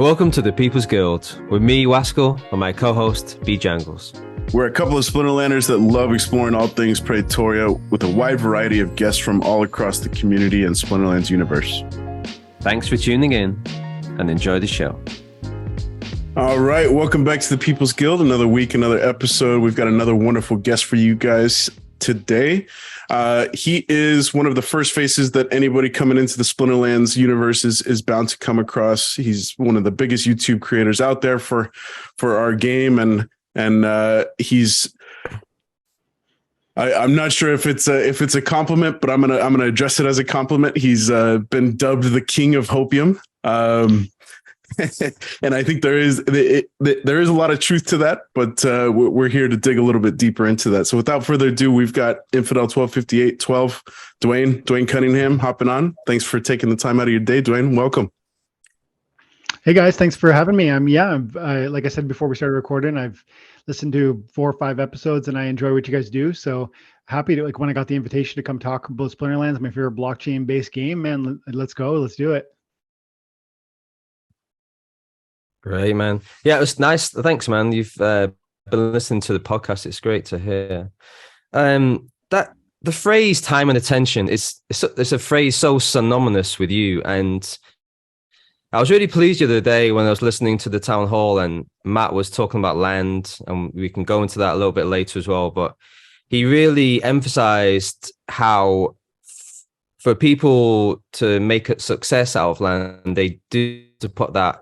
Welcome to the People's Guild with me, Wasco, and my co-host, B. Jangles. We're a couple of Splinterlanders that love exploring all things Praetoria with a wide variety of guests from all across the community and Splinterlands universe. Thanks for tuning in and enjoy the show. All right, welcome back to the People's Guild. Another week, another episode. We've got another wonderful guest for you guys today. He is one of the first faces that anybody coming into the Splinterlands universe is bound to come across. He's one of the biggest YouTube creators out there for our game, and he's. I'm not sure if it's a compliment, but I'm gonna address it as a compliment. He's been dubbed the King of Hopium. And I think there is a lot of truth to that, but we're here to dig a little bit deeper into that. So without further ado, we've got Infidel1258, 12, Dwayne Cunningham hopping on. Thanks for taking the time out of your day, Dwayne. Welcome. Hey guys, thanks for having me. Like I said before we started recording, I've listened to 4 or 5 episodes and I enjoy what you guys do. So happy to, when I got the invitation to come talk about Splinterlands, my favorite blockchain based game, man, let's go. Let's do it. Great, man. Yeah, it was nice. Thanks, man. You've been listening to the podcast. It's great to hear. That the phrase "time and attention" it's a phrase so synonymous with you. And I was really pleased the other day when I was listening to the town hall and Matt was talking about land, and we can go into that a little bit later as well. But he really emphasized how for people to make a success out of land, they do to put that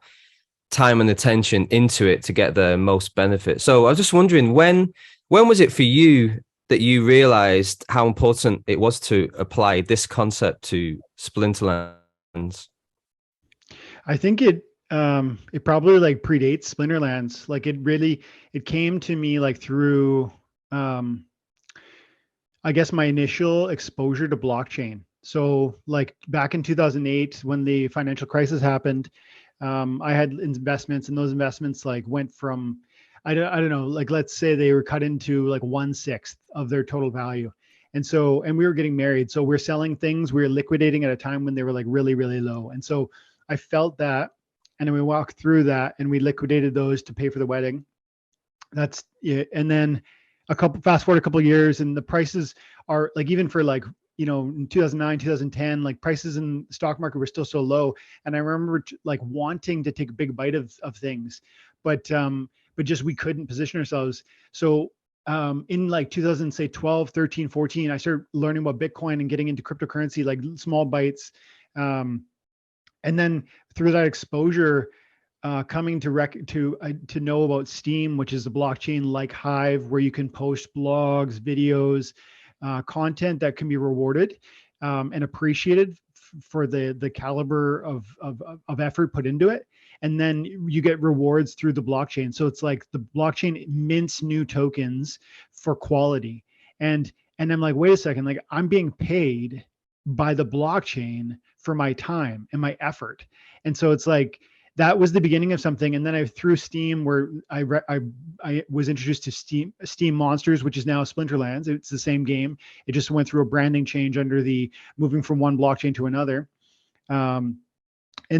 time and attention into it to get the most benefit. So I was just wondering, when was it for you that you realized how important it was to apply this concept to Splinterlands? I think it probably like predates Splinterlands. Like it came to me like through I guess my initial exposure to blockchain. So like back in 2008 when the financial crisis happened, I had investments, and those investments like went from, I don't know, like let's say they were cut into like 1/6 of their total value. And we were getting married. So we're selling things, we were liquidating at a time when they were like really, really low. And so I felt that, and then we walked through that and we liquidated those to pay for the wedding. That's it. And then fast forward a couple of years, and the prices are like, even for like, you know, in 2009, 2010, like prices in the stock market were still so low. And I remember like wanting to take a big bite of things, but just, we couldn't position ourselves. So in like 2012, 13, 14, I started learning about Bitcoin and getting into cryptocurrency, like small bites. And then through that exposure, coming to know about Steam, which is a blockchain like Hive, where you can post blogs, videos, content that can be rewarded and appreciated for the caliber of effort put into it. And then you get rewards through the blockchain. So it's like the blockchain mints new tokens for quality. And I'm like, wait a second, like I'm being paid by the blockchain for my time and my effort. And so it's like, that was the beginning of something. And then I through Steam, where I was introduced to Steam Monsters, which is now Splinterlands. It's the same game. It just went through a branding change under the moving from one blockchain to another. And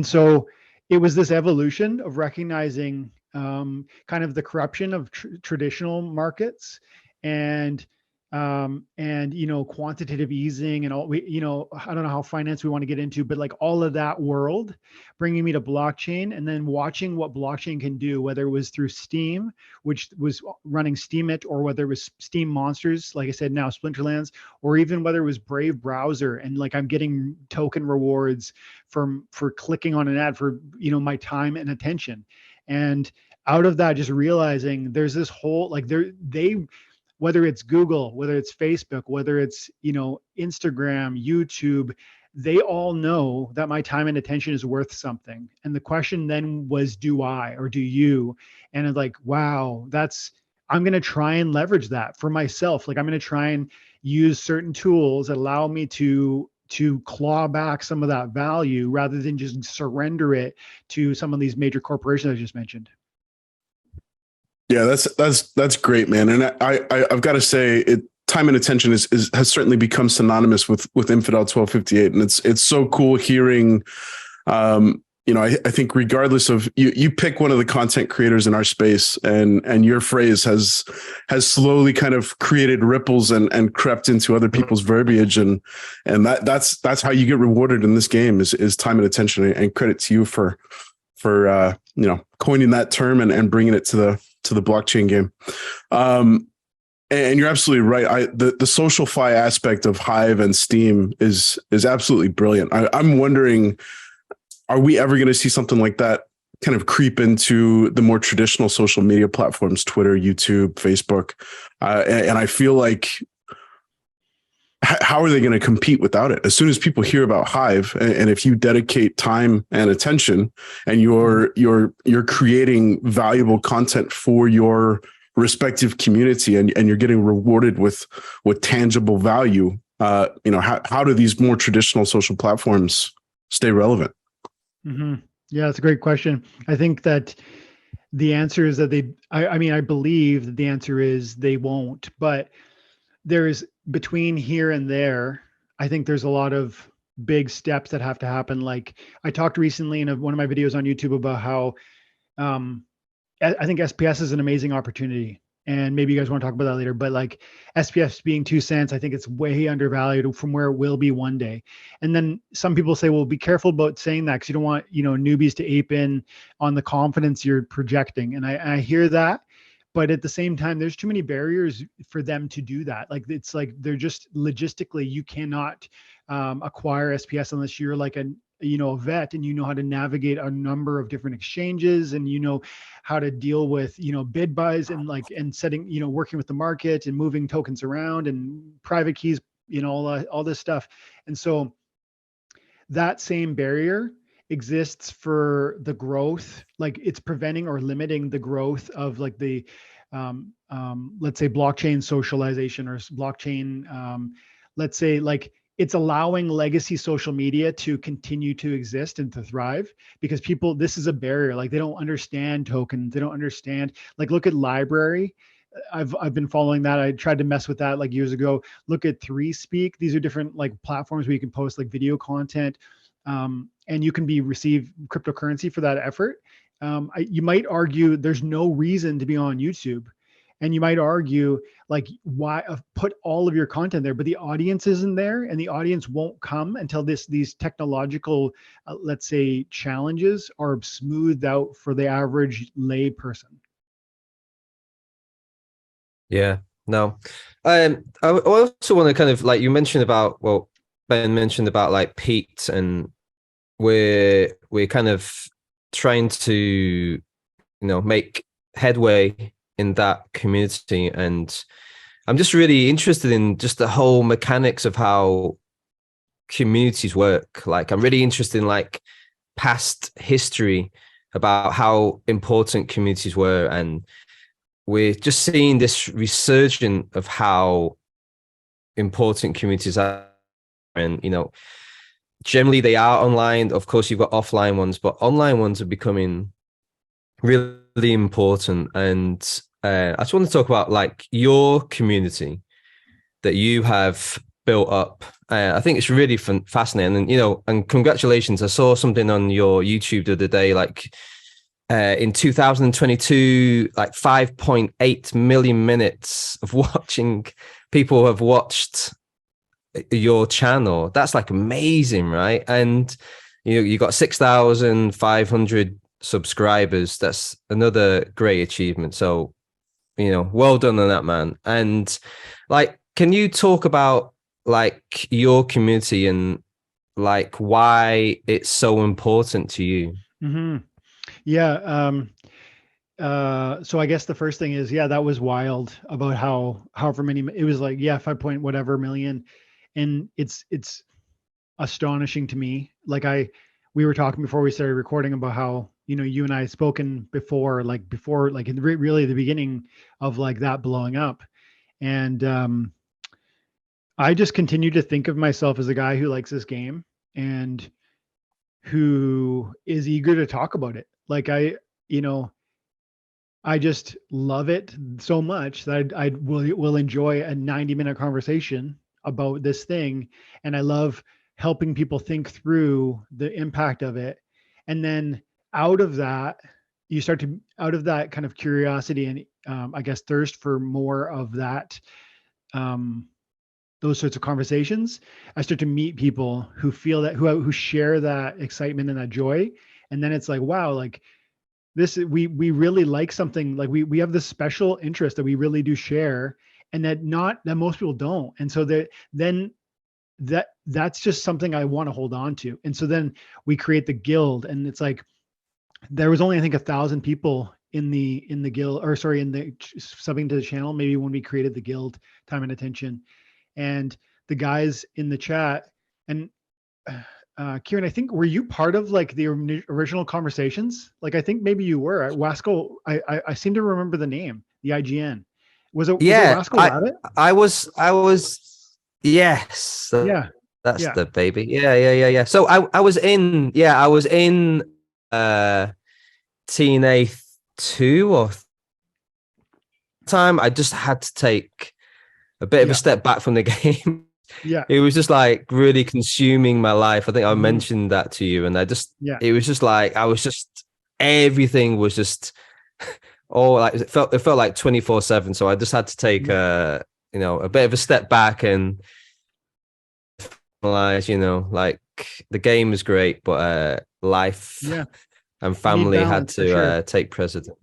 so it was this evolution of recognizing kind of the corruption of traditional markets and you know, quantitative easing and all, you know, I don't know how finance we want to get into, but like all of that world bringing me to blockchain, and then watching what blockchain can do, whether it was through Steam, which was running Steemit, or whether it was Steam Monsters, like I said, now Splinterlands, or even whether it was Brave Browser. And like, I'm getting token rewards for clicking on an ad for, you know, my time and attention. And out of that, just realizing there's this whole, like whether it's Google, whether it's Facebook, whether it's, you know, Instagram, YouTube, they all know that my time and attention is worth something. And the question then was, do I, or do you? And it's like, wow, I'm going to try and leverage that for myself. Like I'm going to try and use certain tools that allow me to claw back some of that value rather than just surrender it to some of these major corporations I just mentioned. Yeah, that's great, man. And I've got to say, time and attention has certainly become synonymous with Infidel1258, and it's so cool hearing I think regardless of you pick one of the content creators in our space, and your phrase has slowly kind of created ripples and crept into other people's verbiage, and that's how you get rewarded in this game is time and attention. And credit to you for coining that term and bringing it to the blockchain game. And you're absolutely right. The social-fi aspect of Hive and Steam is absolutely brilliant. I'm wondering, are we ever going to see something like that kind of creep into the more traditional social media platforms, Twitter, YouTube, Facebook? And I feel like, how are they going to compete without it? As soon as people hear about Hive, and if you dedicate time and attention, and you're creating valuable content for your respective community, and you're getting rewarded with tangible value, how do these more traditional social platforms stay relevant? Mm-hmm. Yeah, that's a great question. I think that the answer is that I believe that the answer is they won't, but there's between here and there, I think there's a lot of big steps that have to happen. Like I talked recently in one of my videos on YouTube about how I think SPS is an amazing opportunity. And maybe you guys want to talk about that later, but like SPS being 2 cents, I think it's way undervalued from where it will be one day. And then some people say, well, be careful about saying that because you don't want, newbies to ape in on the confidence you're projecting. And I hear that, but at the same time, there's too many barriers for them to do that. Like, it's like, they're just logistically, you cannot acquire SPS unless you're like a vet and you know how to navigate a number of different exchanges, and how to deal with bid buys and setting working with the market and moving tokens around and private keys, all this stuff. And so that same barrier exists for the growth, like it's preventing or limiting the growth of like the let's say blockchain socialization or blockchain let's say like it's allowing legacy social media to continue to exist and to thrive, because this is a barrier. Like they don't understand tokens. They don't understand, like, look at Library. I've been following that. I tried to mess with that like years ago. Look at 3Speak. These are different like platforms where you can post like video content, and you can receive cryptocurrency for that effort. You might argue there's no reason to be on YouTube. And you might argue, like, why put all of your content there, but the audience isn't there, and the audience won't come until these technological, let's say, challenges are smoothed out for the average lay person. Yeah, no. I also want to kind of, like, you mentioned about, well, Ben mentioned about like peaked, and we're kind of trying to, make headway in that community. And I'm just really interested in just the whole mechanics of how communities work. Like, I'm really interested in like past history about how important communities were, and we're just seeing this resurgence of how important communities are. And generally they are online. Of course, you've got offline ones, but online ones are becoming really important. And I just want to talk about like your community that you have built up. I think it's really fascinating, and and congratulations. I saw something on your YouTube the other day, like in 2022, like 5.8 million minutes of watching. People have watched your channel. That's like amazing, right? And you got 6,500 subscribers. That's another great achievement. So well done on that, man. And like, can you talk about like your community and like why it's so important to you? Mm-hmm. Yeah. So I guess the first thing is, yeah, that was wild about however many, it was like, yeah, 5 point whatever million. And it's astonishing to me. Like we were talking before we started recording about how, you and I had spoken before in really the beginning of like that blowing up. And I just continue to think of myself as a guy who likes this game and who is eager to talk about it. Like I just love it so much that I will enjoy a 90-minute conversation about this thing. And I love helping people think through the impact of it. And then out of that, out of that kind of curiosity and I guess thirst for more of that, those sorts of conversations, I start to meet people who feel that, who share that excitement and that joy. And then it's like, wow, like this, we really like something, like we have this special interest that we really do share, and that most people don't. And so that's just something I want to hold on to. And so then we create the guild, and it's like, there was only, I think, 1,000 people in the guild, or sorry, in the subbing to the channel, maybe when we created the guild, Time and Attention. And the guys in the chat, and Kieran, I think, were you part of like the original conversations? Like, I think maybe you were at Wasco. I seem to remember the name, the IGN. Was it Wasco Rabbit? I was, yes. Yeah. That's the baby. Yeah. So I was in TNA 2 or time. I just had to take a bit of a step back from the game. Yeah. It was just like really consuming my life. I think I mentioned that to you, and it was just like, everything was just like, it felt like 24/7. So I just had to take a bit of a step back and realize, like, the game is great, but life and family had to take precedent.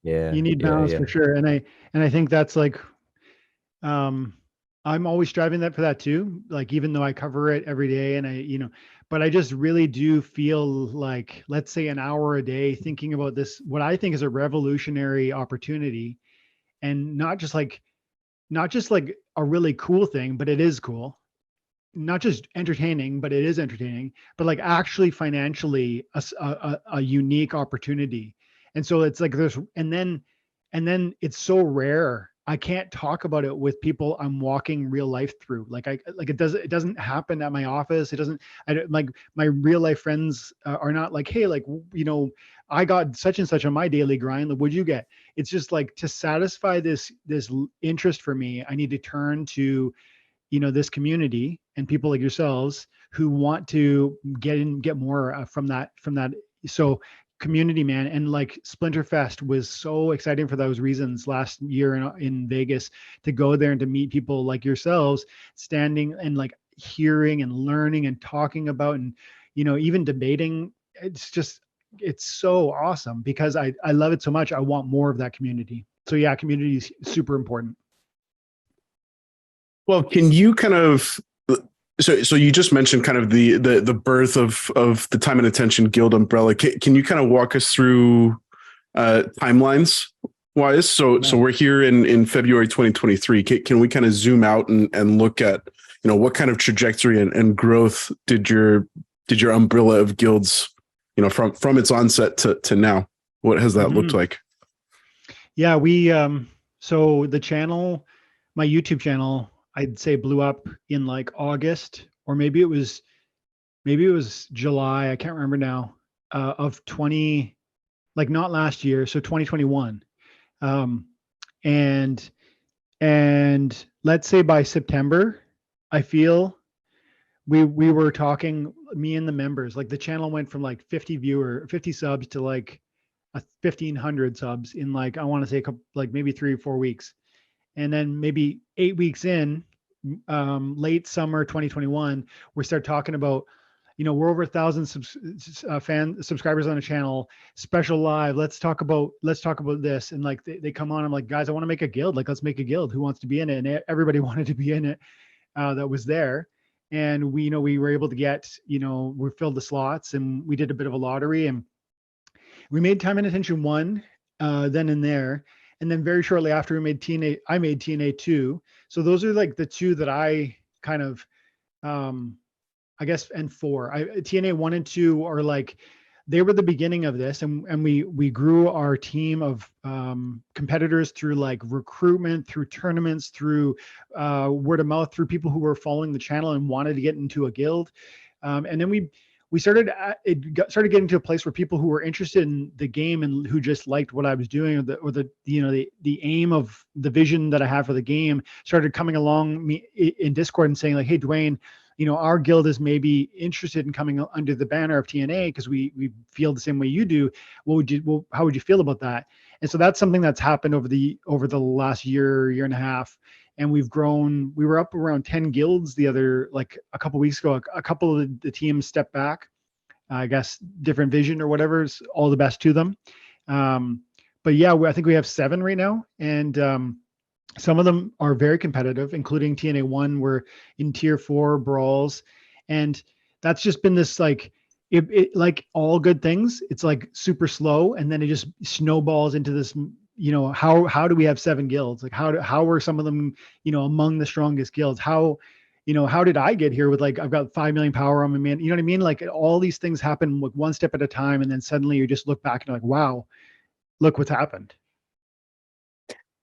Yeah. You need balance for sure. And I think that's like, I'm always striving for that too. Like, even though I cover it every day, and but I just really do feel like, let's say an hour a day thinking about this, what I think is a revolutionary opportunity, and not just like a really cool thing, but it is cool. Not just entertaining, but it is entertaining, but like actually financially a unique opportunity. And so it's like and then it's so rare. I can't talk about it with people I'm walking real life through. It doesn't happen at my office. It doesn't, like, my real life friends are not like, hey, like, I got such and such on my daily grind. What'd you get? It's just like, to satisfy this interest for me, I need to turn to, this community and people like yourselves who want to get more from that. So community, man. And like, Splinterfest was so exciting for those reasons last year in Vegas, to go there and to meet people like yourselves, standing and like hearing and learning and talking about, and even debating. It's so awesome, because I love it so much. I want more of that community. So yeah, community is super important. Well, can you kind of, so you just mentioned kind of the birth of the Time and Attention Guild umbrella. Can you kind of walk us through timelines wise? So we're here in February 2023. Can we kind of zoom out and look at, what kind of trajectory and growth did your umbrella of guilds, from its onset to now? What has that looked like? Yeah, we so the channel, my YouTube channel, I'd say blew up in like August, or maybe it was July. I can't remember now, of not last year. So 2021. And let's say by September, I feel we were talking, me and the members, like the channel went from like 50 subs to like 1,500 subs in like, I want to say maybe 3 or 4 weeks. And then maybe 8 weeks in, late summer 2021, we start talking about, we're over 1,000 subscribers on a channel, special live. Let's talk about this. And like, they come on, I'm like, guys, I want to make a guild. Like, let's make a guild. Who wants to be in it? And everybody wanted to be in it, that was there. And we were able to get, we filled the slots, and we did a bit of a lottery, and we made Time and Attention 1, then and there. And then very shortly after, I made TNA 2. So those are like the two that I kind of, I guess, and 4. TNA 1 and 2 are like, they were the beginning of this, and we grew our team of competitors through like recruitment, through tournaments, through word of mouth, through people who were following the channel and wanted to get into a guild. And then we started getting to a place where people who were interested in the game and who just liked what I was doing, or the aim of the vision that I have for the game, started coming along me in Discord and saying like, hey, Dwayne, our guild is maybe interested in coming under the banner of TNA because we feel the same way you do. How would you feel about that? And so that's something that's happened over the last year and a half. And we've grown. We were up around 10 guilds a couple weeks ago. A couple of the teams stepped back. I guess different vision or whatever. All the best to them. But yeah, I think we have 7 right now, and some of them are very competitive, including TNA 1. We're in tier 4 brawls, and that's just been this like like all good things. It's like super slow, and then it just snowballs into this. How do we have 7 guilds? Like how are some of them among the strongest guilds? How did I get here with I've got 5 million power on my man? You know what I mean? Like all these things happen like one step at a time, and then suddenly you just look back and you're like, wow, look what's happened.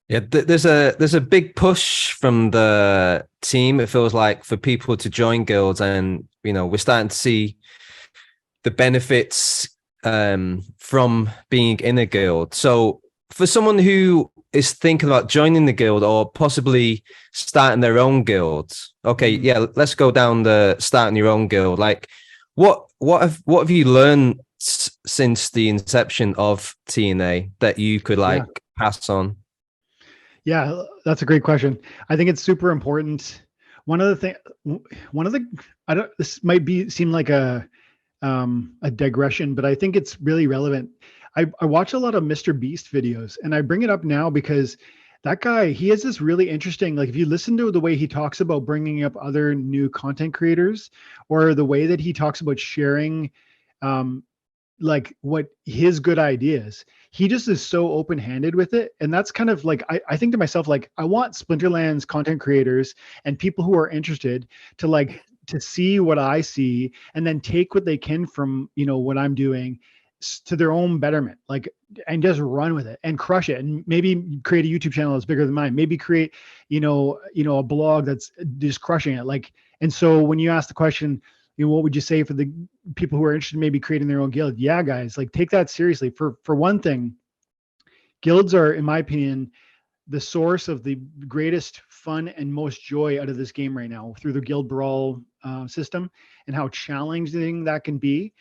Yeah, there's a big push from the team. It feels like for people to join guilds, and we're starting to see the benefits from being in a guild. So for someone who is thinking about joining the guild or possibly starting their own guild, okay, yeah, let's go down the starting your own guild. Like, what have you learned since the inception of TNA that you could pass on? Yeah, that's a great question. I think it's super important. This might seem like a digression, but I think it's really relevant. I watch a lot of Mr. Beast videos, and I bring it up now because that guy, he has this really interesting, if you listen to the way he talks about bringing up other new content creators, or the way that he talks about sharing, what his good ideas, he just is so open-handed with it. And that's kind of I think to myself, I want Splinterlands content creators and people who are interested to see what I see, and then take what they can from, what I'm doing to their own betterment, and just run with it and crush it, and maybe create a YouTube channel that's bigger than mine, maybe create, a blog that's just crushing it. And so when you ask the question, what would you say for the people who are interested in maybe creating their own guild? Yeah, guys, take that seriously. For one thing, guilds are, in my opinion, the source of the greatest fun and most joy out of this game right now, through the guild brawl system, and how challenging that can be.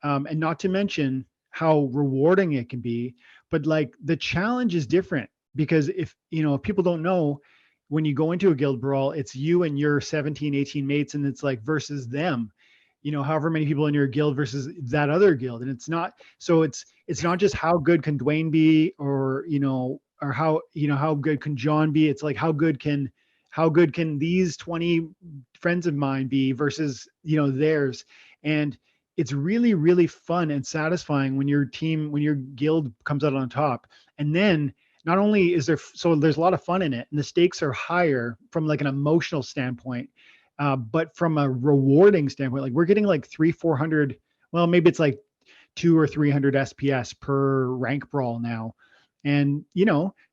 And not to mention how rewarding it can be. But the challenge is different, because if people don't know, when you go into a guild brawl, it's you and your 17, 18 mates, and it's versus them, however many people in your guild versus that other guild. And it's not not just how good can Dwayne be, or how good can John be. It's how good can these 20 friends of mine be versus theirs. And it's really, really fun and satisfying when your guild comes out on top. And then not only is there's a lot of fun in it, and the stakes are higher from an emotional standpoint, but from a rewarding standpoint, we're getting 300-400, well, maybe it's 200 or 300 SPS per rank brawl now. And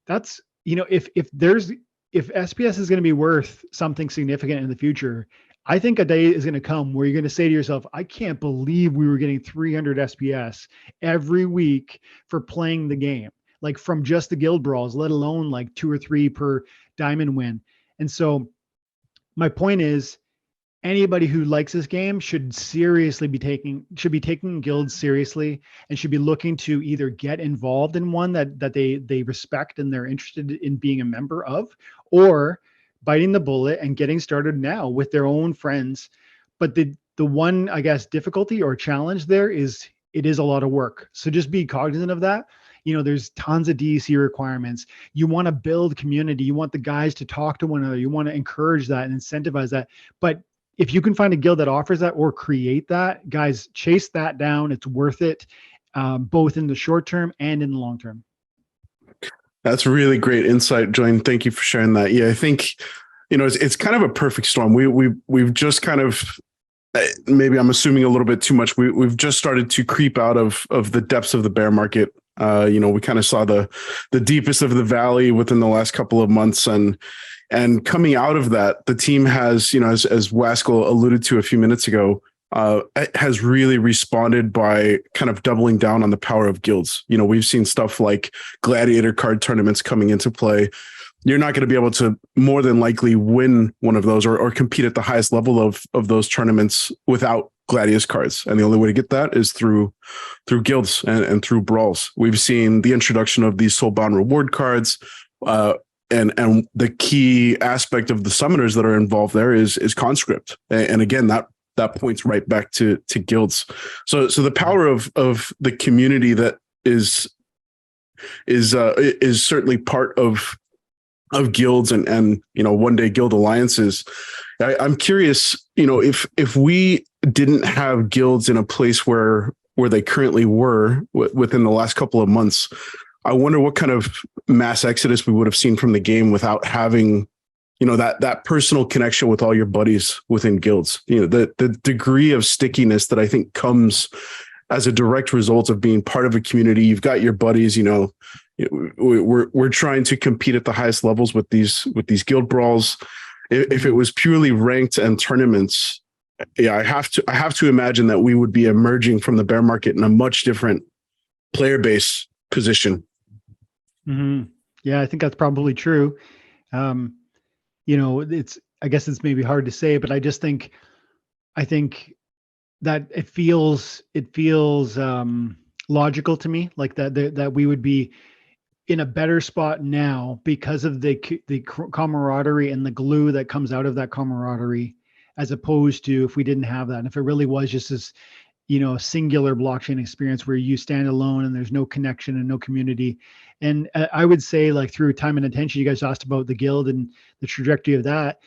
that's if SPS is going to be worth something significant in the future, I think a day is going to come where you're going to say to yourself, I can't believe we were getting 300 SPS every week for playing the game, from just the guild brawls, let alone 2 or 3 per diamond win. And so my point is, anybody who likes this game should be taking guilds seriously, and should be looking to either get involved in one that they respect and they're interested in being a member of, or biting the bullet and getting started now with their own friends. But the one, I guess, difficulty or challenge there is, it is a lot of work. So just be cognizant of that. There's tons of DEC requirements. You want to build community. You want the guys to talk to one another. You want to encourage that and incentivize that. But if you can find a guild that offers that, or create that, guys, chase that down. It's worth it, both in the short term and in the long term. That's really great insight, Dwayne. Thank you for sharing that. Yeah, I think, it's kind of a perfect storm. We've just kind of, maybe I'm assuming a little bit too much. We've just started to creep out of the depths of the bear market. We kind of saw the deepest of the valley within the last couple of months, and coming out of that, the team has, as Waskell alluded to a few minutes ago, has really responded by kind of doubling down on the power of guilds. We've seen stuff like gladiator card tournaments coming into play. you're not going to be able to more than likely win one of those or compete at the highest level of those tournaments without Gladius cards. And the only way to get that is through guilds and through brawls. We've seen the introduction of these soulbound reward cards, and the key aspect of the summoners that are involved there is conscript. And again, that points right back to guilds. So the power of the community that is certainly part of guilds and one day guild alliances. I'm curious, if we didn't have guilds in a place where they currently were within the last couple of months, I wonder what kind of mass exodus we would have seen from the game without having, that personal connection with all your buddies within guilds. The degree of stickiness that I think comes as a direct result of being part of a community. You've got your buddies, we're trying to compete at the highest levels with these guild brawls. If it was purely ranked and tournaments, yeah, I have to imagine that we would be emerging from the bear market in a much different player base position. Mm-hmm. Yeah, I think that's probably true. I guess it's maybe hard to say, but I think that it feels logical to me, like that we would be in a better spot now because of the camaraderie and the glue that comes out of that camaraderie, as opposed to if we didn't have that. And if it really was just this, singular blockchain experience where you stand alone and there's no connection and no community. And I would say, like, through time and attention, you guys asked about the guild and the trajectory of that.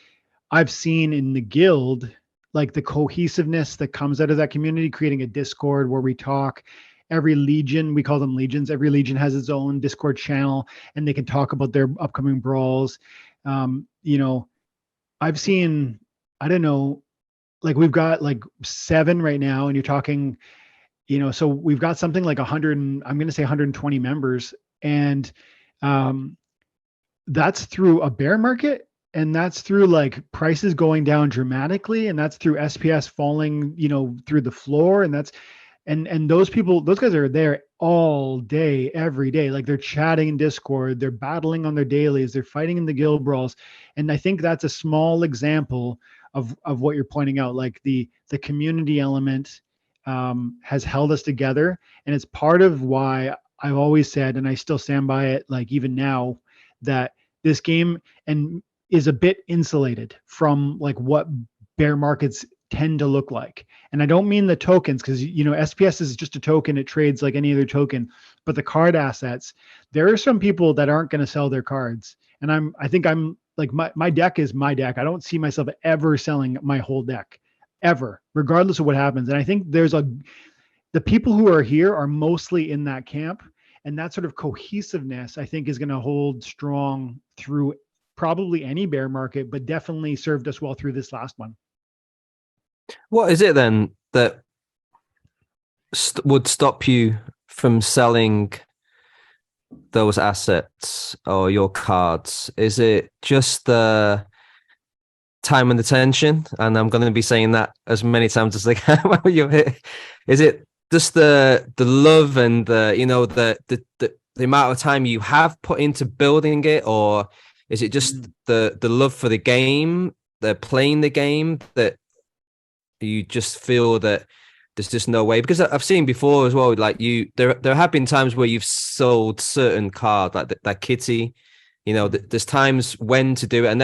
I've seen in the guild, like, the cohesiveness that comes out of that community, creating a Discord where we talk. Every legion, we call them legions, every legion has its own Discord channel and they can talk about their upcoming brawls. I've seen, I don't know, like, we've got like 7 right now, and you're talking, so we've got something like 100, and I'm going to say 120 members. And that's through a bear market, and that's through like prices going down dramatically, and that's through SPS falling, through the floor. And and those guys are there all day, every day. Like, they're chatting in Discord, they're battling on their dailies, they're fighting in the guild brawls. And I think that's a small example of what you're pointing out. Like, the community element has held us together. And it's part of why I've always said, and I still stand by it, like even now, that this game is a bit insulated from like what bear markets tend to look like. And I don't mean the tokens, because SPS is just a token, it trades like any other token. But the card assets, there are some people that aren't going to sell their cards. And I think I'm like, my deck is my deck. I don't see myself ever selling my whole deck, ever, regardless of what happens. And I think the people who are here are mostly in that camp. And that sort of cohesiveness, I think, is going to hold strong through probably any bear market, but definitely served us well through this last one. What is it then that would stop you from selling those assets or your cards? Is it just the time and attention? And I'm going to be saying that as many times as I can while you're here. Is it just the love and the amount of time you have put into building it, or is it just the love for the game, the playing the game, that you just feel that there's just no way? Because I've seen before as well, like there have been times where you've sold certain cards, like that kitty, there's times when to do it. And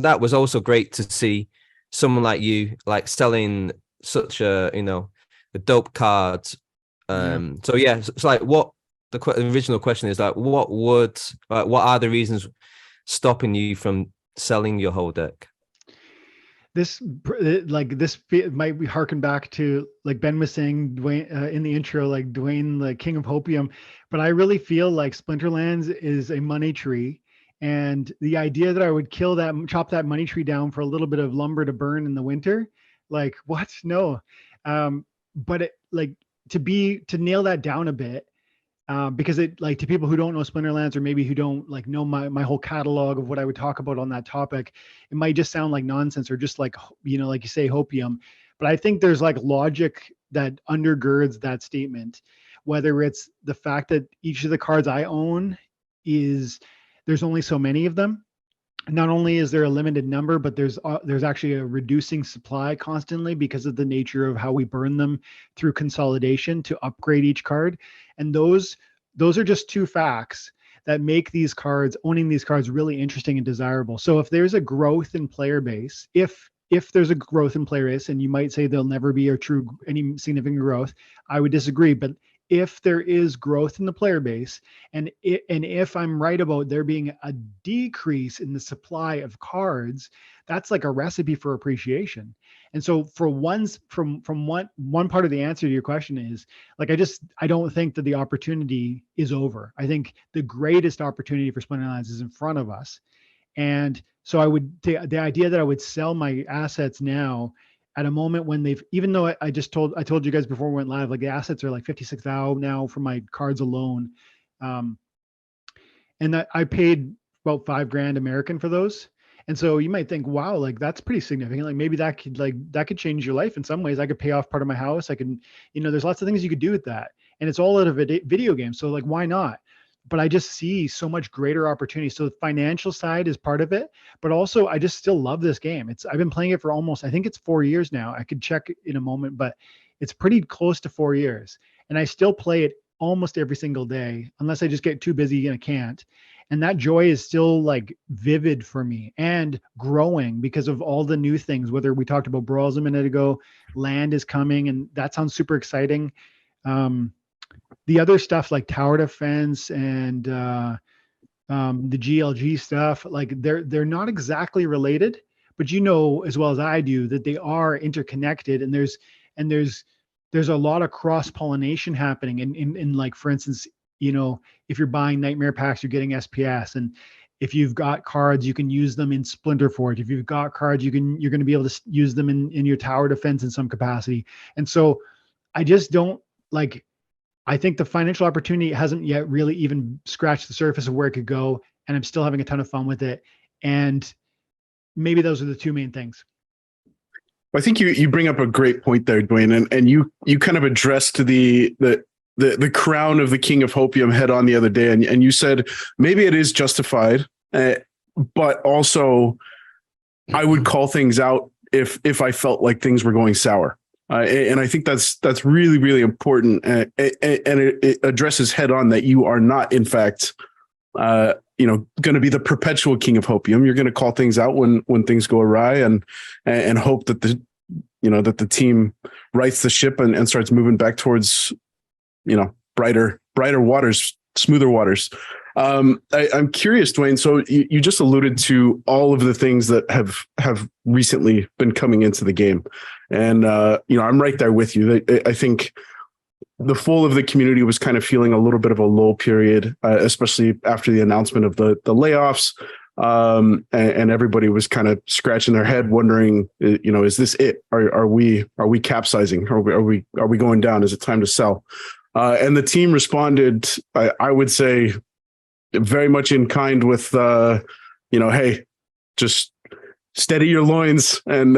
that was also great to see someone like you, like, selling such a dope card. So yeah, it's like, what the original question is, like, what are the reasons stopping you from selling your whole deck? This might be harken back to, like Ben was saying, Dwayne, in the intro, like Dwayne, the king of hopium. But I really feel like Splinterlands is a money tree. And the idea that I would chop that money tree down for a little bit of lumber to burn in the winter, like, what? No. But it, like, to nail that down a bit, because it, like, to people who don't know Splinterlands, or maybe who don't like know my whole catalog of what I would talk about on that topic, it might just sound like nonsense, or just like, like you say, hopium. But I think there's like logic that undergirds that statement, whether it's the fact that each of the cards I own there's only so many of them. not only is there a limited number, but there's actually a reducing supply constantly because of the nature of how we burn them through consolidation to upgrade each card. And those are just two facts that make owning these cards really interesting and desirable. So if there's a growth in player base, if there's a growth in player base, and you might say there'll never be any significant growth, I would disagree. But if there is growth in the player base, and if I'm right about there being a decrease in the supply of cards, that's like a recipe for appreciation. And so from one part of the answer to your question is like, I don't think that the opportunity is over. I think the greatest opportunity for Splinterlands is in front of us. And so the idea that I would sell my assets now at a moment when even though I told you guys before we went live, like the assets are like 56,000 now for my cards alone. And that I paid about $5,000 American for those. And so you might think, wow, like that's pretty significant. Like maybe that could change your life in some ways. I could pay off part of my house. I can, there's lots of things you could do with that. And it's all out of a video game. So like, why not? But I just see so much greater opportunity. So the financial side is part of it, but also I just still love this game. I've been playing it for I think it's 4 years now. I could check in a moment, but it's pretty close to 4 years. And I still play it almost every single day, unless I just get too busy and I can't. And that joy is still like vivid for me and growing because of all the new things, whether we talked about brawls a minute ago, land is coming, and that sounds super exciting. The other stuff like tower defense and the GLG stuff, like they're not exactly related, but as well as I do that they are interconnected, and there's a lot of cross pollination happening. In like, for instance, if you're buying nightmare packs, you're getting SPS, and if you've got cards, you can use them in Splinterforge. If you've got cards, you're going to be able to use them in your tower defense in some capacity. And so I just don't like. I think the financial opportunity hasn't yet really even scratched the surface of where it could go. And I'm still having a ton of fun with it. And maybe those are the two main things. I think you bring up a great point there, Dwayne, and you kind of addressed the crown of the king of hopium head on the other day. And you said, maybe it is justified, but also I would call things out if I felt like things were going sour. And I think that's really, really important. And it addresses head on that you are not, in fact, going to be the perpetual king of hopium. You're going to call things out when things go awry, and hope that the team rights the ship and starts moving back towards, brighter waters, smoother waters. I'm curious, Dwayne. So you just alluded to all of the things that have recently been coming into the game, and I'm right there with you. I think the full of the community was kind of feeling a little bit of a lull period, especially after the announcement of the layoffs, and everybody was kind of scratching their head, wondering, is this it? Are we capsizing? Are we going down? Is it time to sell? And the team responded, I would say, very much in kind with, hey, just steady your loins, and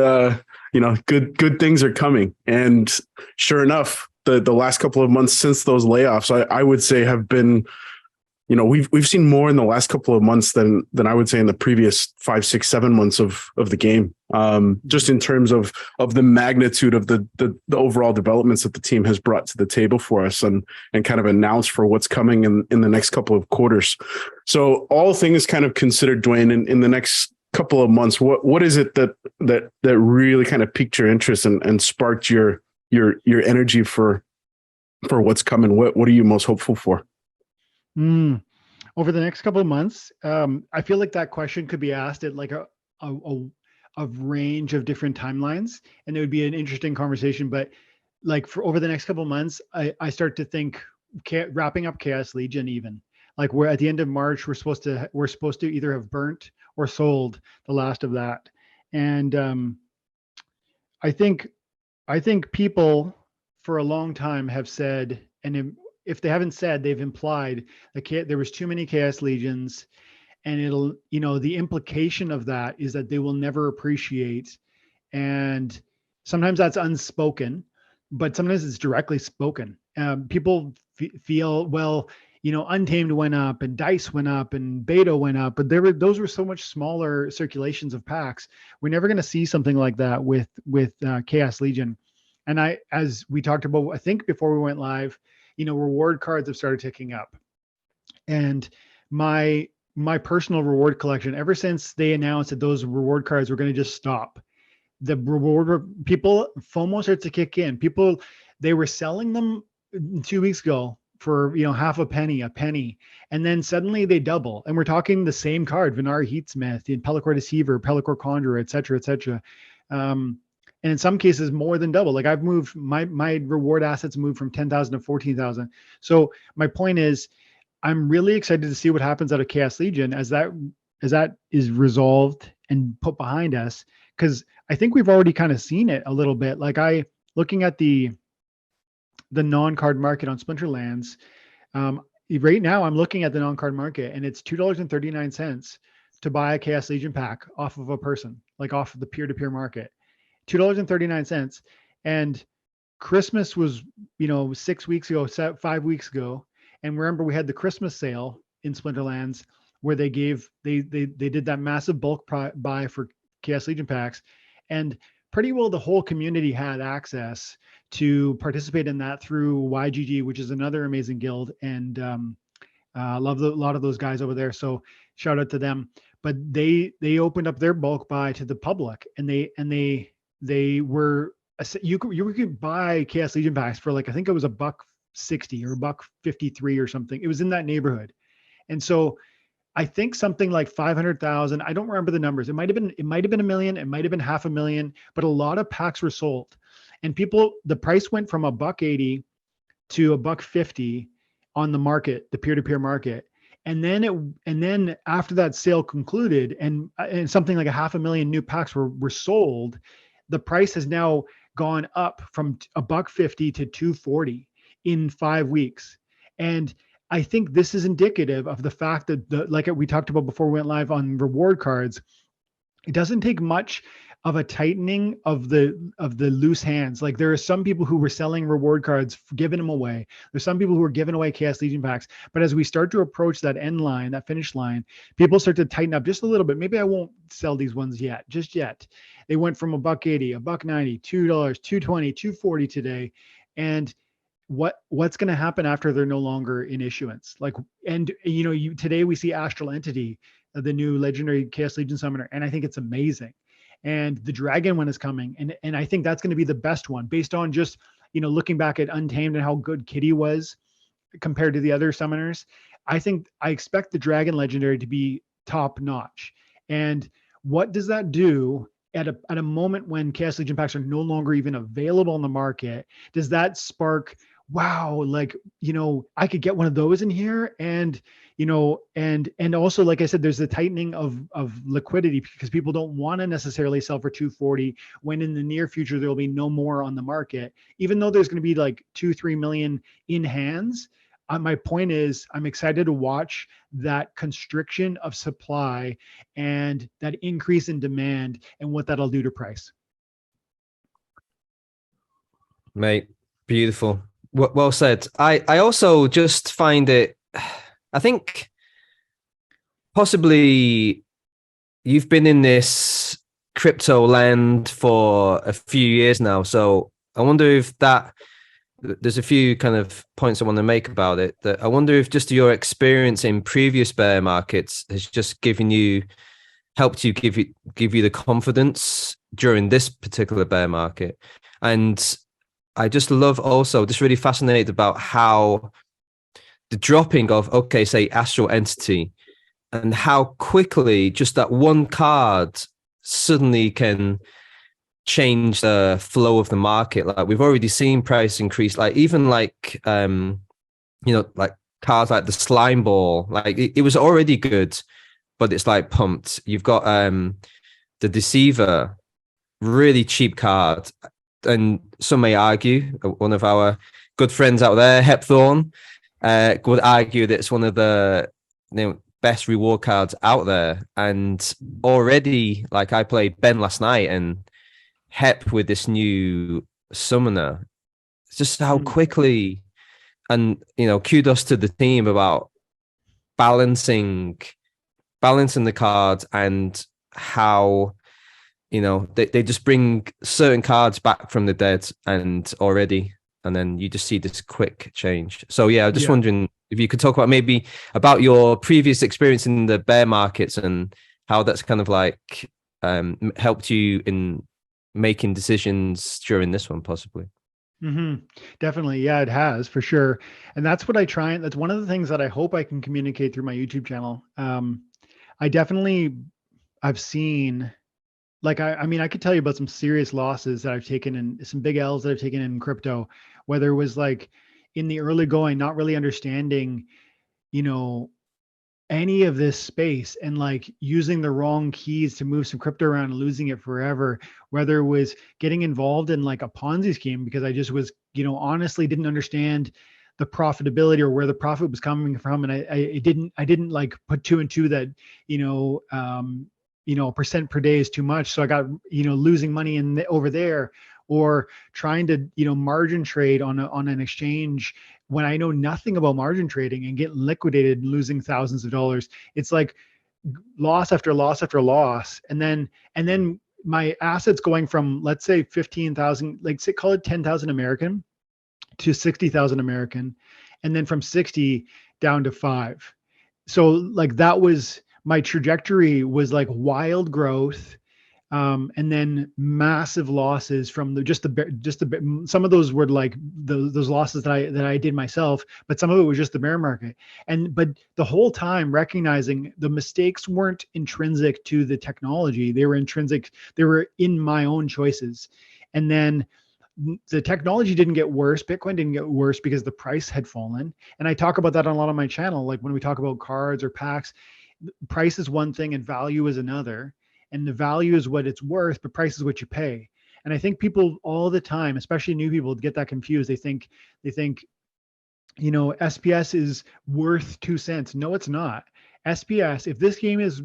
good things are coming. And sure enough, the last couple of months since those layoffs, I would say have been, we've seen more in the last couple of months than I would say in the previous 5, 6, 7 months of the game. Just in terms of the magnitude of the overall developments that the team has brought to the table for us, and kind of announced for what's coming in the next couple of quarters. So all things kind of considered, Dwayne, in the next couple of months, what is it that really kind of piqued your interest and sparked your energy for what's coming? What are you most hopeful for? Over the next couple of months, I feel like that question could be asked at like a range of different timelines, and it would be an interesting conversation. But like for over the next couple of months, I start to think wrapping up Chaos Legion, even like we're at the end of March, we're supposed to either have burnt or sold the last of that. And I think people for a long time have said, and if they haven't said, they've implied that there was too many Chaos Legions, and the implication of that is that they will never appreciate. And sometimes that's unspoken, but sometimes it's directly spoken. People feel, well, Untamed went up and Dice went up and Beta went up, but those were so much smaller circulations of packs. We're never going to see something like that with Chaos Legion. And as we talked about, I think before we went live, reward cards have started ticking up. And my personal reward collection, ever since they announced that those reward cards were going to just stop, the reward people FOMO started to kick in. People, they were selling them 2 weeks ago for half a penny, and then suddenly they double. And we're talking the same card, Vinar Heatsmith, in Pellicor Deceiver, Pellicor Conjurer, etc., etc. And in some cases more than double. Like I've moved my reward assets moved from 10,000 to 14,000. So my point is, I'm really excited to see what happens out of Chaos Legion as that is resolved and put behind us, because I think we've already kind of seen it a little bit. Like looking at the non-card market on Splinterlands, right now I'm looking at the non-card market and it's $2.39 to buy a Chaos Legion pack off of a person, like off of the peer-to-peer market. $2.39. And Christmas was 6 weeks ago, 5 weeks ago. And remember, we had the Christmas sale in Splinterlands where they did that massive bulk buy for Chaos Legion packs, and pretty well the whole community had access to participate in that through YGG, which is another amazing guild, and love a lot of those guys over there. So shout out to them. But they opened up their bulk buy to the public, and they were you could buy Chaos Legion packs for like, I think it was $1.60 or $1.53 or something. It was in that neighborhood. And so I think something like 500,000, I don't remember the numbers. It might have been $1 million, it might have been $500,000, but a lot of packs were sold. And the price went from $1.80 to $1.50 on the market, the peer-to-peer market. And then after that sale concluded and something like 500,000 new packs were sold, the price has now gone up from $1.50 to $2.40 in 5 weeks. And I think this is indicative of the fact that like we talked about before we went live on reward cards, it doesn't take much of a tightening of the loose hands. Like there are some people who were selling reward cards, giving them away. There's some people who are giving away Chaos Legion packs. But as we start to approach that end line, that finish line, people start to tighten up just a little bit. Maybe I won't sell these ones just yet. They went from $1.80, $1.90, $2, $2.20, $2.40 today. And what's going to happen after they're no longer in issuance? Like, and today we see Astral Entity, the new legendary Chaos Legion summoner, and I think it's amazing. And the Dragon one is coming, and I think that's going to be the best one based on just looking back at Untamed and how good Kitty was compared to the other summoners. I expect the Dragon legendary to be top notch. And what does that do at a moment when Chaos Legion packs are no longer even available on the market? Does that spark, wow, like, I could get one of those in here? And, and also, like I said, there's the tightening of liquidity because people don't want to necessarily sell for $2.40 when in the near future, there will be no more on the market, even though there's going to be like 2-3 million in hands. My point is, I'm excited to watch that constriction of supply and that increase in demand and what that'll do to price. Mate, beautiful. Well said. I also just find it, I think possibly you've been in this crypto land for a few years now. So I wonder if there's a few kind of points I want to make about it. That I wonder if just your experience in previous bear markets has just helped you give you the confidence during this particular bear market. And I just love also just really fascinated about how the dropping of, say Astral Entity, and how quickly just that one card suddenly can change the flow of the market. Like we've already seen price increase, like even like like cards like the Slime Ball, like it was already good, but it's like pumped. You've got the Deceiver, really cheap card, and some may argue, one of our good friends out there, Hepthorn, would argue that it's one of the best reward cards out there. And already, like I played Ben last night, and Hep with this new summoner, it's just how quickly kudos to the team about balancing the cards and how they just bring certain cards back from the dead and then you just see this quick change. So yeah, I'm just wondering if you could talk about your previous experience in the bear markets and how that's kind of like helped you in making decisions during this one, possibly. Definitely. Yeah, it has for sure. And that's what that's one of the things that I hope I can communicate through my YouTube channel. I've seen, like, I mean, I could tell you about some serious losses that I've taken and some big L's that I've taken in crypto, whether it was like in the early going, not really understanding, any of this space and like using the wrong keys to move some crypto around and losing it forever, whether it was getting involved in like a Ponzi scheme because I just was, honestly didn't understand the profitability or where the profit was coming from. And I didn't like put two and two that, percent per day is too much. So I got, losing money over there, or trying to, margin trade on an exchange when I know nothing about margin trading and get liquidated and losing thousands of dollars. It's like loss after loss after loss. And then my assets going from, let's say 15,000, like say, call it 10,000 American to 60,000 American. And then from 60 down to 5. So like that was my trajectory, was like wild growth. And then massive losses from some of those were like those losses that I did myself, but some of it was just the bear market. But the whole time recognizing the mistakes weren't intrinsic to the technology. They were in my own choices. And then the technology didn't get worse. Bitcoin didn't get worse because the price had fallen. And I talk about that on a lot of my channel. Like when we talk about cards or packs, price is one thing and value is another. And the value is what it's worth, but price is what you pay. And I think people all the time, especially new people, get that confused. They think, SPS is worth 2 cents. No, it's not. SPS, if this game is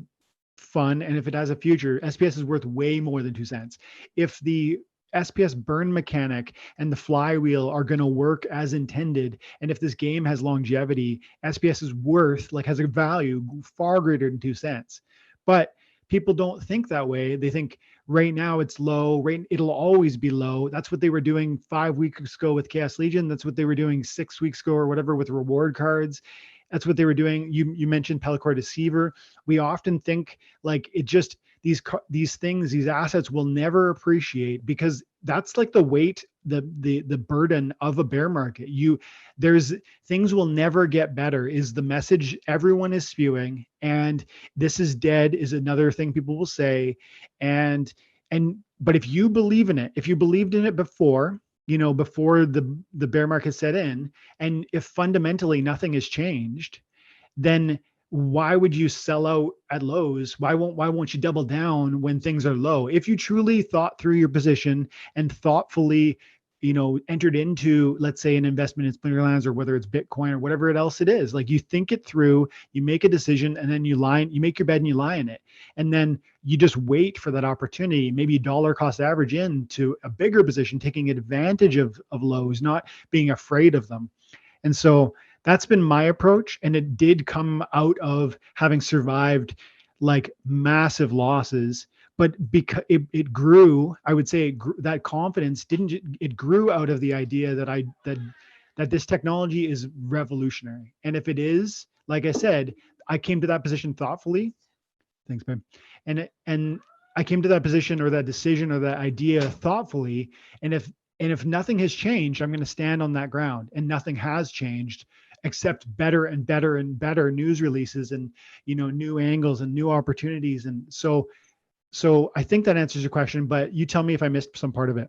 fun and if it has a future, SPS is worth way more than 2 cents. If the SPS burn mechanic and the flywheel are going to work as intended, and if this game has longevity, SPS is has a value far greater than 2 cents. But people don't think that way. They think right now it's low, it'll always be low. That's what they were doing 5 weeks ago with Chaos Legion. That's what they were doing 6 weeks ago or whatever with reward cards. That's what they were doing. You mentioned Pellicor Deceiver. We often think like it just, these assets will never appreciate because that's like the weight, the burden of a bear market. There's things will never get better is the message everyone is spewing. And this is dead is another thing people will say. But if you believe in it, if you believed in it before, before the bear market set in, and if fundamentally nothing has changed, then why would you sell out at lows? Why won't you double down when things are low? If you truly thought through your position and thoughtfully, entered into, let's say, an investment in Splinterlands or whether it's Bitcoin or whatever else it is, like you think it through, you make a decision, and then you make your bed and you lie in it. And then you just wait for that opportunity, maybe dollar cost average into a bigger position, taking advantage of lows, not being afraid of them. And so that's been my approach. And it did come out of having survived like massive losses, but because it grew, I would say that confidence it grew out of the idea that this technology is revolutionary. And if it is, like I said, I came to that position thoughtfully. Thanks, babe. And I came to that position or that decision or that idea thoughtfully. And if nothing has changed, I'm going to stand on that ground, and nothing has changed except better and better and better news releases and, new angles and new opportunities. And so I think that answers your question, but you tell me if I missed some part of it.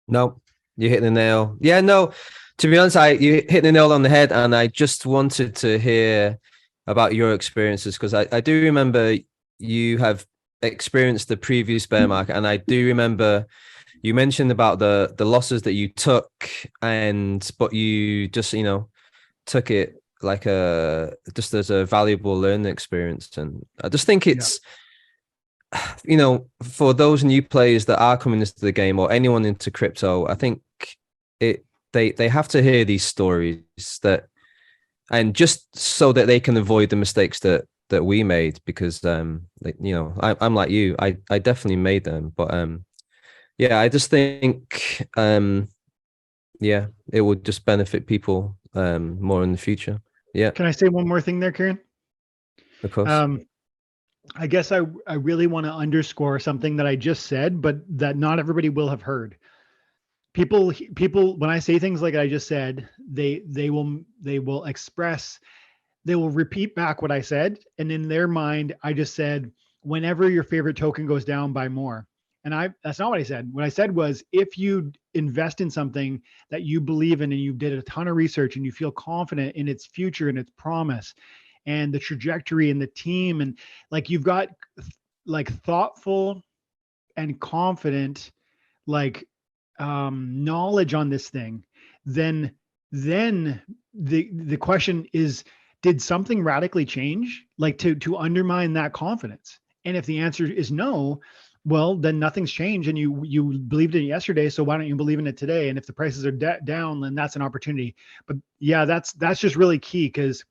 No, you hit the nail. Yeah, no, to be honest, you hit the nail on the head. And I just wanted to hear about your experiences, because I do remember you have experienced the previous bear market. And I do remember you mentioned about the losses that you took, but you just, took it like just as a valuable learning experience. And I just think it's, for those new players that are coming into the game or anyone into crypto, I think they have to hear these stories that, and just so that they can avoid the mistakes that we made, because I'm like you, I definitely made them, but yeah, I just think yeah, it would just benefit people more in the future. Yeah, Can I say one more thing there, Kieran? of course. I guess I really want to underscore something that I just said, but that not everybody will have heard. People, when I say things like I just said, they will express, they will repeat back what I said, and in their mind, I just said, whenever your favorite token goes down, buy more. And that's not what I said. What I said was, if you invest in something that you believe in and you did a ton of research and you feel confident in its future and its promise and the trajectory and the team, and like you've got like thoughtful and confident like knowledge on this thing, then the question is, did something radically change, like to undermine that confidence? And if the answer is no, well, then nothing's changed, and you believed in it yesterday, so why don't you believe in it today? And if the prices are down, then that's an opportunity. But yeah, that's just really key, because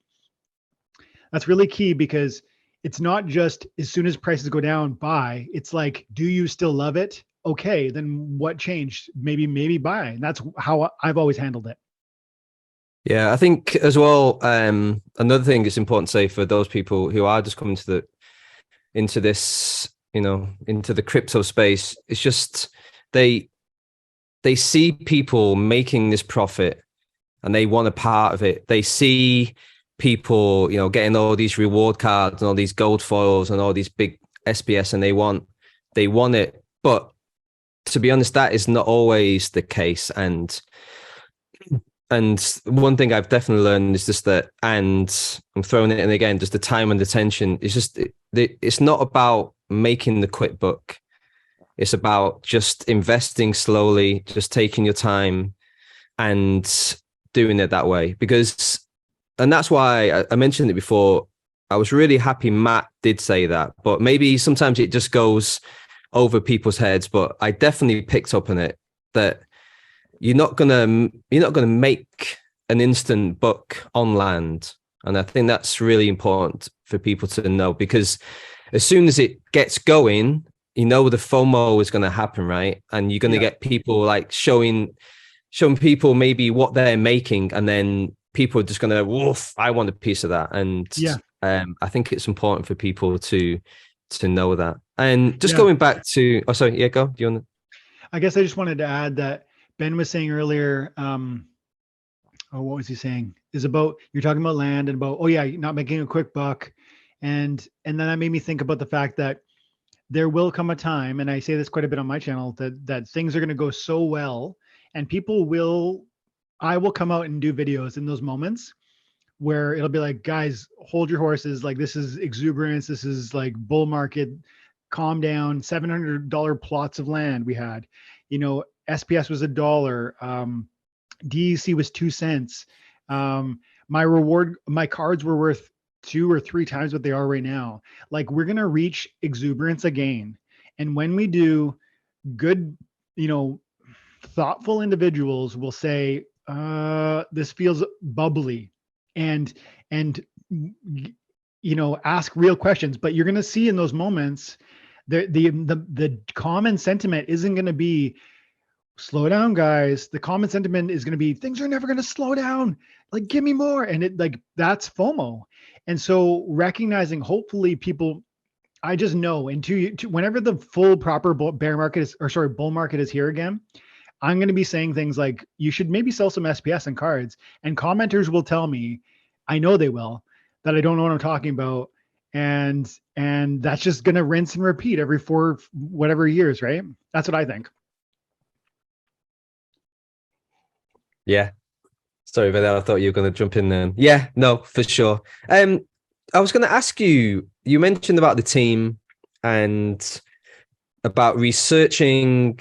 it's not just as soon as prices go down, buy. It's like, do you still love it? Okay, then what changed? Maybe buy. And that's how I've always handled it. Yeah, I think as well, another thing it's important to say for those people who are just coming into this, into the crypto space, it's just they see people making this profit and they want a part of it. They see people, getting all these reward cards and all these gold foils and all these big SPS, and they want it. But to be honest, that is not always the case. And one thing I've definitely learned is just that, and I'm throwing it in again, just the time and attention. It's just, it's not about making the quick buck. It's about just investing slowly, just taking your time and doing it that way. And that's why I mentioned it before. I was really happy Matt did say that, but maybe sometimes it just goes over people's heads. But I definitely picked up on it, that you're not gonna make an instant buck on land. And I think that's really important for people to know, because as soon as it gets going, the FOMO is going to happen, right? And you're going to get people like showing people maybe what they're making, and then people are just going to, woof, I want a piece of that. And I think it's important for people to know that. And just going back to, go. Do you want to? I guess I just wanted to add that Ben was saying earlier, what was he saying? Is about, you're talking about land and about, not making a quick buck. And then that made me think about the fact that there will come a time, and I say this quite a bit on my channel, that things are going to go so well, and I will come out and do videos in those moments where it'll be like, guys, hold your horses. Like, this is exuberance. This is like bull market. Calm down. $700 plots of land we had. SPS was $1. DEC was 2 cents. My cards were worth 2 or 3 times what they are right now. Like, we're going to reach exuberance again. And when we do, good, thoughtful individuals will say, this feels bubbly, and ask real questions. But you're going to see in those moments, the common sentiment isn't going to be, slow down, guys. The common sentiment is going to be, things are never going to slow down. Like, give me more. And that's FOMO. And so recognizing, hopefully people, I just know, whenever the full proper bull market is here again, I'm going to be saying things like, you should maybe sell some SPS and cards, and commenters will tell me, I know they will, that I don't know what I'm talking about. And that's just going to rinse and repeat every 4 whatever years, right? That's what I think. Yeah. Sorry about that. I thought you were going to jump in then. Yeah, no, for sure. I was going to ask you, you mentioned about the team and about researching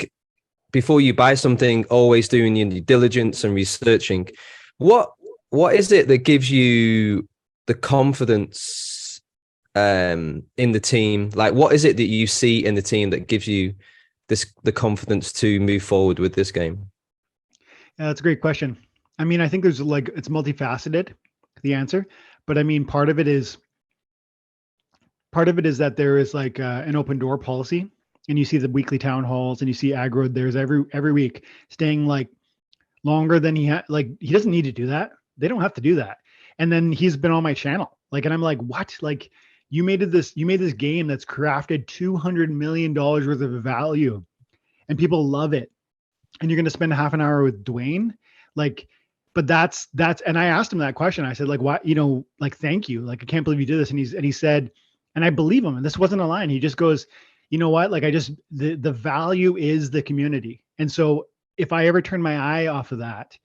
before you buy something, always doing your due diligence and researching. What is it that gives you the confidence in the team? Like, what is it that you see in the team that gives you the confidence to move forward with this game? Yeah, that's a great question. I mean, I think there's like, it's multifaceted, the answer, but I mean, part of it is that there is like an open door policy, and you see the weekly town halls, and you see aggro. There's every week staying like longer than like he doesn't need to do that. They don't have to do that. And then he's been on my channel, like, and I'm like, what? Like, you made this game that's crafted $200 million worth of value, and people love it, and you're going to spend half an hour with Dwayne, like. But and I asked him that question. I said, like, why, like, thank you. Like, I can't believe you did this. And he said, and I believe him, and this wasn't a line. He just goes, you know what? Like, the value is the community. And so if I ever turn my eye off of that,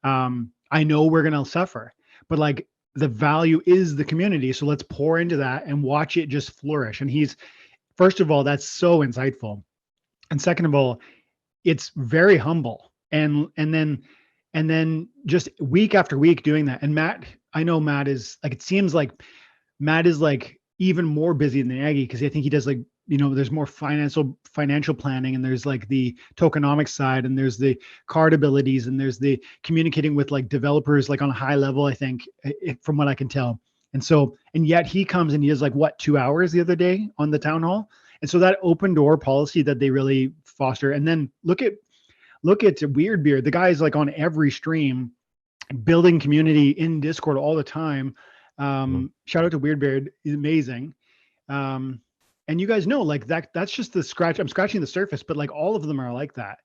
I know we're going to suffer, but like, the value is the community. So let's pour into that and watch it just flourish. And first of all, that's so insightful. And second of all, it's very humble. And then just week after week doing that. And Matt, I know Matt is like, it seems like Matt is like even more busy than Aggie, because I think he does like, there's more financial planning, and there's like the tokenomics side, and there's the card abilities, and there's the communicating with like developers, like on a high level, I think, from what I can tell. And yet he comes and he does like 2 hours the other day on the town hall. And so that open door policy that they really foster. And then look at Weirdbeard. The guy is like on every stream, building community in Discord all the time. Shout out to Weirdbeard. He's amazing. And you guys know, like, that's just the scratch. I'm scratching the surface, but like all of them are like that.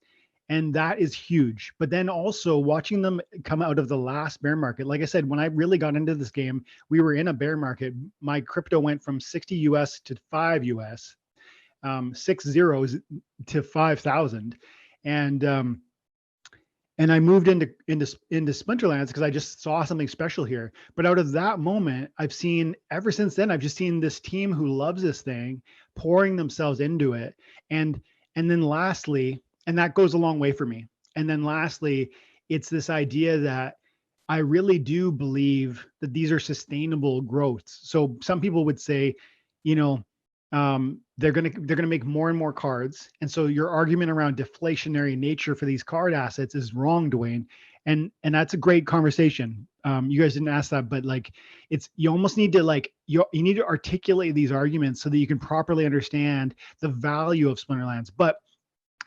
And that is huge. But then also watching them come out of the last bear market. Like I said, when I really got into this game, we were in a bear market. My crypto went from 60 US to 5 US, 6 zeros to 5,000. And I moved into Splinterlands because I just saw something special here. But out of that moment, ever since then, I've just seen this team who loves this thing pouring themselves into it. And then lastly, and that goes a long way for me. And then lastly, it's this idea that I really do believe that these are sustainable growths. So some people would say, they're gonna make more and more cards, and so your argument around deflationary nature for these card assets is wrong, Dwayne. And that's a great conversation. You guys didn't ask that, but like, you almost need to like you need to articulate these arguments so that you can properly understand the value of Splinterlands. But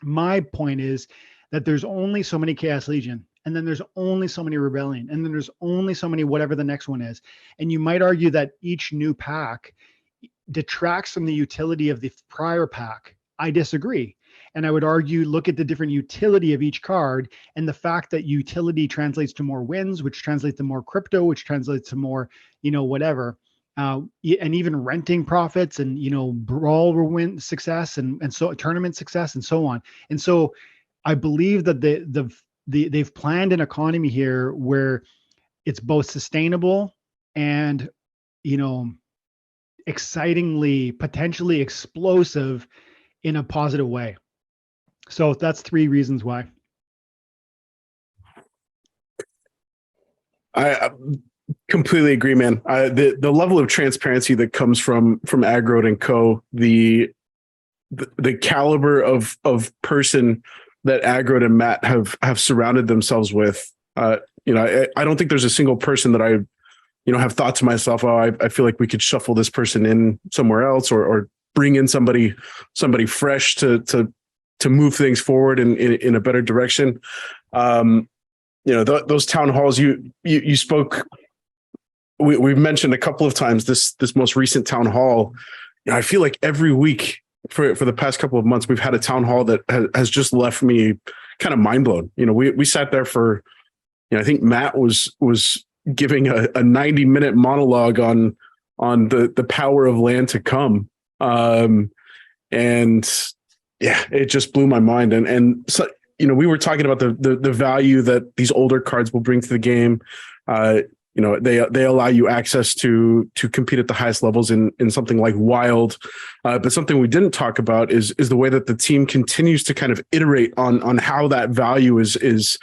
my point is that there's only so many Chaos Legion, and then there's only so many Rebellion, and then there's only so many whatever the next one is. And you might argue that each new pack detracts from the utility of the prior pack. I disagree. And I would argue, look at the different utility of each card, and the fact that utility translates to more wins, which translates to more crypto, which translates to more, whatever. And even renting profits, and, brawl win success, and so tournament success, and so on. And so I believe that they've planned an economy here where it's both sustainable and, excitingly, potentially explosive in a positive way. So that's 3 reasons why. I completely agree, man. The level of transparency that comes from Aggroed and Co., the caliber of person that Aggroed and Matt have surrounded themselves with. I don't think there's a single person that I have thought to myself, I feel like we could shuffle this person in somewhere else, or bring in somebody fresh to move things forward in a better direction. Those town halls you spoke, we've mentioned a couple of times this most recent town hall. I feel like every week for the past couple of months, we've had a town hall that has just left me kind of mind blown. We sat there for, I think Matt was giving a 90-minute monologue on the power of land to come. And yeah, it just blew my mind. And so, we were talking about the value that these older cards will bring to the game. They allow you access to compete at the highest levels in something like Wild. But something we didn't talk about is the way that the team continues to kind of iterate on how that value is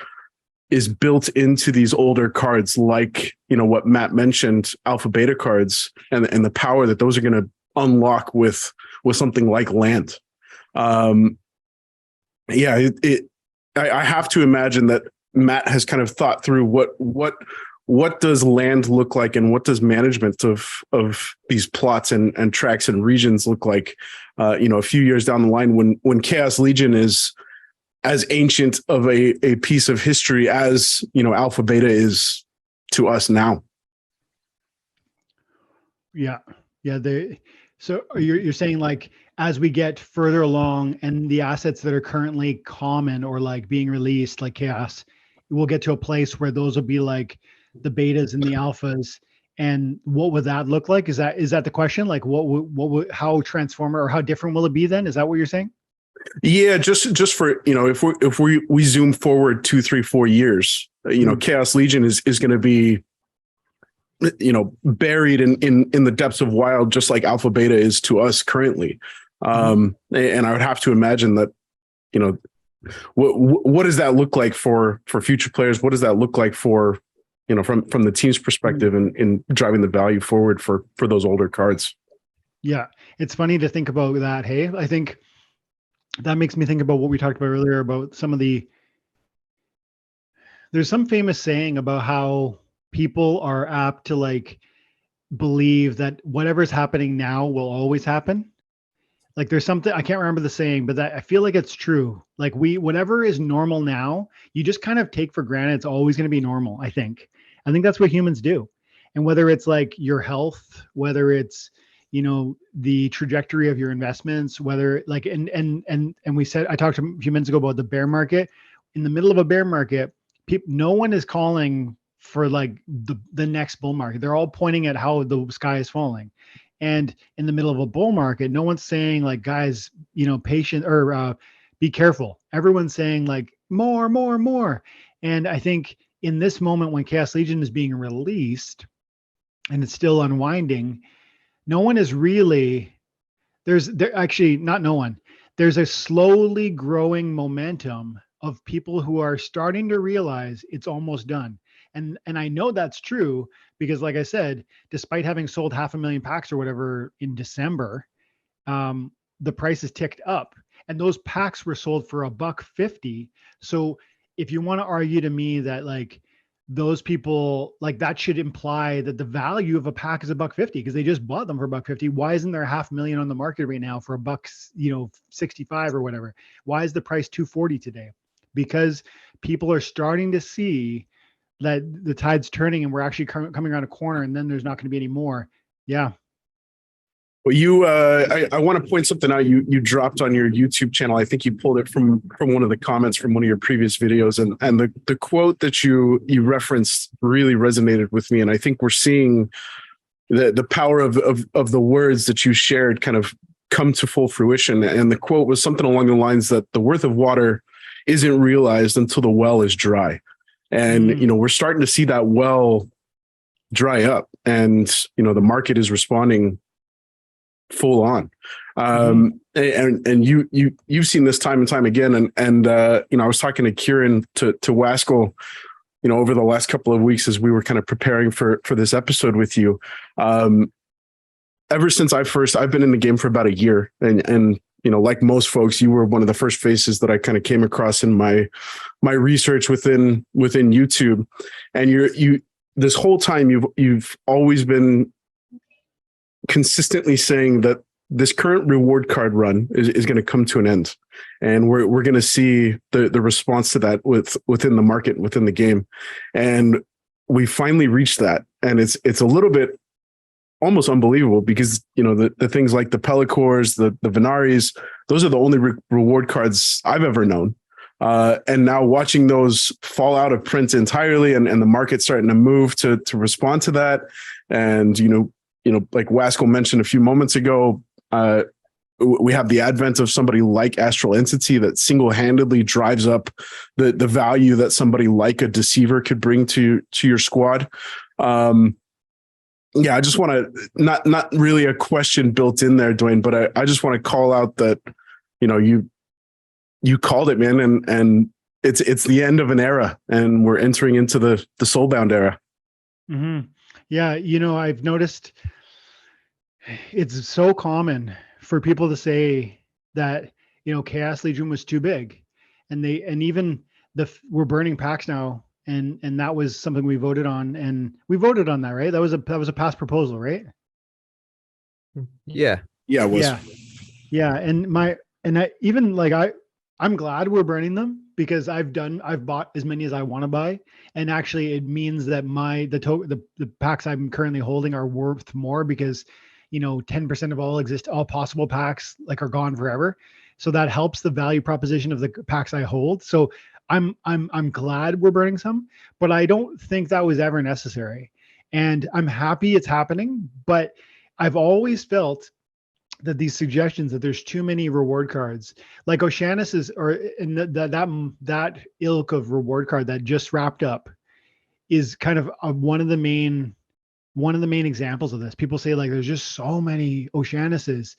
built into these older cards, like, what Matt mentioned, alpha beta cards, and the power that those are going to unlock with something like land. I have to imagine that Matt has kind of thought through what does land look like, and what does management of these plots and tracks and regions look like, a few years down the line when Chaos Legion is as ancient of a piece of history as, Alpha Beta is to us now. Yeah. Yeah. So you're saying, like, as we get further along and the assets that are currently common or like being released, like Chaos, we'll get to a place where those will be like the betas and the alphas. And what would that look like? Is that the question? Like how transformer or how different will it be then? Is that what you're saying? Yeah, just for, if we zoom forward 2, 3, 4 years, Chaos Legion is going to be, buried in the depths of wild, just like Alpha Beta is to us currently. And I would have to imagine that, what does that look like for future players? What does that look like for, from the team's perspective in driving the value forward for those older cards? Yeah, it's funny to think about that. Hey, I think that makes me think about what we talked about earlier about there's some famous saying about how people are apt to like believe that whatever's happening now will always happen. Like there's something, I can't remember the saying, but that I feel like it's true. Like whatever is normal now, you just kind of take for granted it's always going to be normal. I think that's what humans do. And whether it's like your health, whether it's, the trajectory of your investments, whether like, and I talked a few minutes ago about the bear market. In the middle of a bear market, no one is calling for like the next bull market. They're all pointing at how the sky is falling. And in the middle of a bull market, no one's saying like, guys, patient or be careful. Everyone's saying like more, more, more. And I think in this moment when Chaos Legion is being released and it's still unwinding, no one is really, there's a slowly growing momentum of people who are starting to realize it's almost done. And I know that's true because, like I said, despite having sold 500,000 packs or whatever in December, the price has ticked up, and those packs were sold for $150. So if you want to argue to me that like those people, like that should imply that the value of a pack is $150 because they just bought them for $150. Why isn't there 500,000 on the market right now for $165 or whatever? Why is the price $240 today? Because people are starting to see that the tide's turning and we're actually coming around a corner, and then there's not going to be any more. Yeah. Well, I want to point something out. You dropped on your YouTube channel. I think you pulled it from one of the comments from one of your previous videos, and the quote that you referenced really resonated with me. And I think we're seeing the power of the words that you shared kind of come to full fruition. And the quote was something along the lines that the worth of water isn't realized until the well is dry. And we're starting to see that well dry up, and the market is responding full on. And you've seen this time and time again. And I was talking to Kieran to Waskell, over the last couple of weeks as we were kind of preparing for this episode with you. Ever since I've been in the game for about a year, and like most folks, you were one of the first faces that I kind of came across in my research within YouTube. And this whole time you've always been consistently saying that this current reward card run is going to come to an end, and we're going to see the response to that within the market, within the game. And we finally reached that, and it's a little bit almost unbelievable because the things like the Pellicors, the Venaris, those are the only reward cards I've ever known. And now watching those fall out of print entirely, and the market starting to move to respond to that. And, like Waskell mentioned a few moments ago, we have the advent of somebody like Astral Entity that single-handedly drives up the value that somebody like a Deceiver could bring to your squad. Yeah, I just want to not really a question built in there, Dwayne, but I just want to call out that, you called it, man. And it's the end of an era, and we're entering into the Soulbound era. Mm-hmm. Yeah. I've noticed it's so common for people to say that, Chaos Legion was too big, and even we're burning packs now, and that was something we voted on, and we voted on that, right? That was a past proposal, right? Yeah. Yeah, it was. Yeah. I'm glad we're burning them, because I've bought as many as I want to buy. And actually it means that the packs I'm currently holding are worth more, because 10% of all possible packs like are gone forever. So that helps the value proposition of the packs I hold. So I'm glad we're burning some, but I don't think that was ever necessary. And I'm happy it's happening, but I've always felt that these suggestions that there's too many reward cards, like Oceanus that ilk of reward card that just wrapped up, is kind of one of the main examples of this. People say like there's just so many Oceanuses,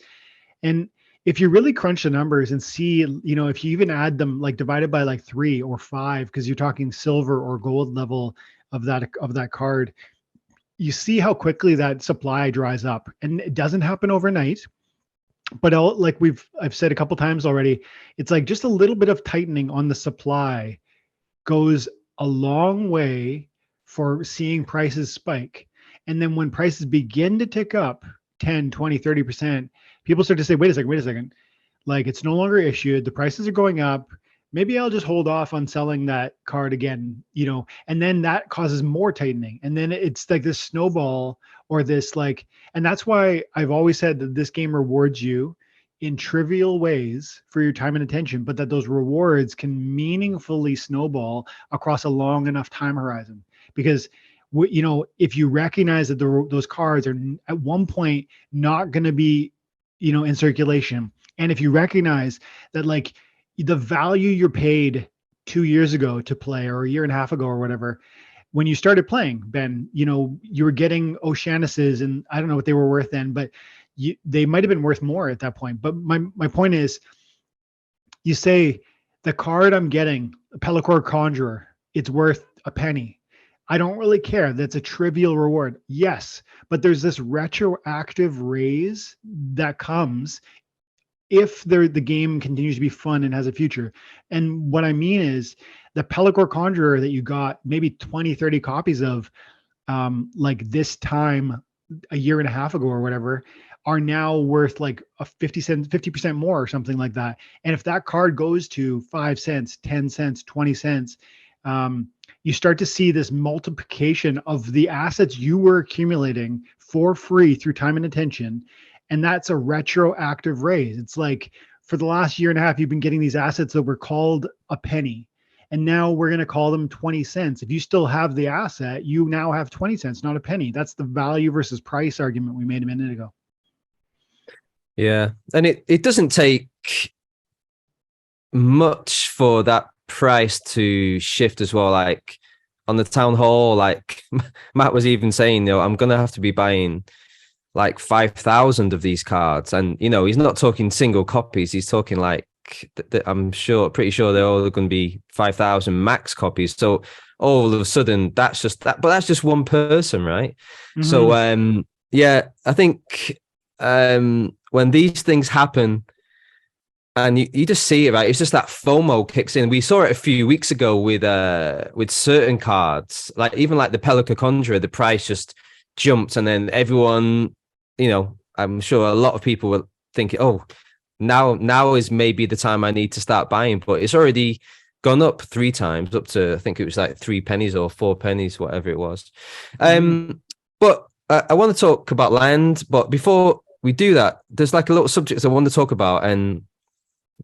and if you really crunch the numbers and see, if you even add them, like divided by like 3 or 5, because you're talking silver or gold level of that card, you see how quickly that supply dries up. And it doesn't happen overnight, but I've said a couple times already, it's like just a little bit of tightening on the supply goes a long way for seeing prices spike. And then when prices begin to tick up 10, 20, 30%, people start to say, wait a second. Like, it's no longer issued. The prices are going up. Maybe I'll just hold off on selling that card again, and then that causes more tightening. And then it's like this snowball, or this and that's why I've always said that this game rewards you in trivial ways for your time and attention, but that those rewards can meaningfully snowball across a long enough time horizon. Because if you recognize that those cards are at one point not going to be, in circulation, and if you recognize that the value you're paid 2 years ago to play, or a year and a half ago or whatever, when you started playing, Ben, you were getting Oceanuses, and I don't know what they were worth then, but they might have been worth more at that point. But my point is, you say the card I'm getting, Pellicor Conjurer, it's worth a penny. I don't really care. That's a trivial reward. Yes, but there's this retroactive raise that comes if the game continues to be fun and has a future. And what I mean is the Pellicor Conjurer that you got maybe 20, 30 copies of, this time a year and a half ago or whatever, are now worth like a 50% more or something like that. And if that card goes to 5 cents, 10 cents, 20 cents, you start to see this multiplication of the assets you were accumulating for free through time and attention. And that's a retroactive raise. It's like, for the last year and a half, you've been getting these assets that were called a penny, and now we're going to call them 20 cents. If you still have the asset, you now have 20 cents, not a penny. That's the value versus price argument we made a minute ago. Yeah. And it doesn't take much for that price to shift as well. Like on the town hall, like Matt was even saying, I'm going to have to be buying like 5,000 of these cards. And, he's not talking single copies. He's talking like, pretty sure they're all going to be 5,000 max copies. So all of a sudden that's just that, but that's just one person, right? Mm-hmm. So, I think when these things happen, and you just see it, right? It's just that FOMO kicks in. We saw it a few weeks ago with certain cards, like even like the Pellicor Conjurer, the price just jumped, and then everyone, I'm sure a lot of people were thinking, oh, now is maybe the time I need to start buying, but it's already gone up 3 times, up to, I think it was like 3 pennies or 4 pennies, whatever it was. But I want to talk about land, but before we do that, there's like a little subject I want to talk about, and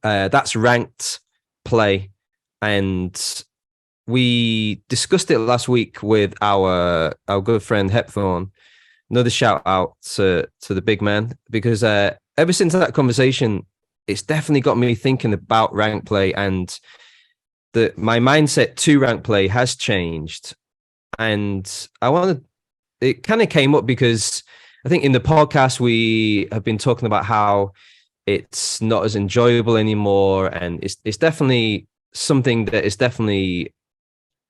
that's ranked play. And we discussed it last week with our good friend Hepthorn. Another shout out to the big man, because ever since that conversation, it's definitely got me thinking about rank play, and my mindset to rank play has changed. And it kind of came up because I think in the podcast we have been talking about how it's not as enjoyable anymore, and it's definitely something that is definitely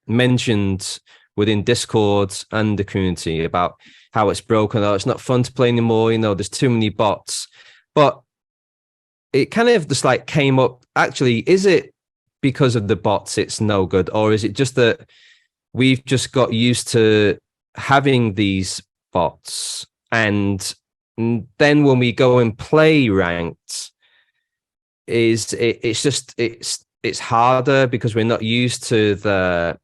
mentioned within Discord and the community about how it's broken. Oh, it's not fun to play anymore. There's too many bots. But it kind of just like came up. Actually, is it because of the bots it's no good, or is it just that we've just got used to having these bots, and then when we go and play ranked, it's harder because we're not used to the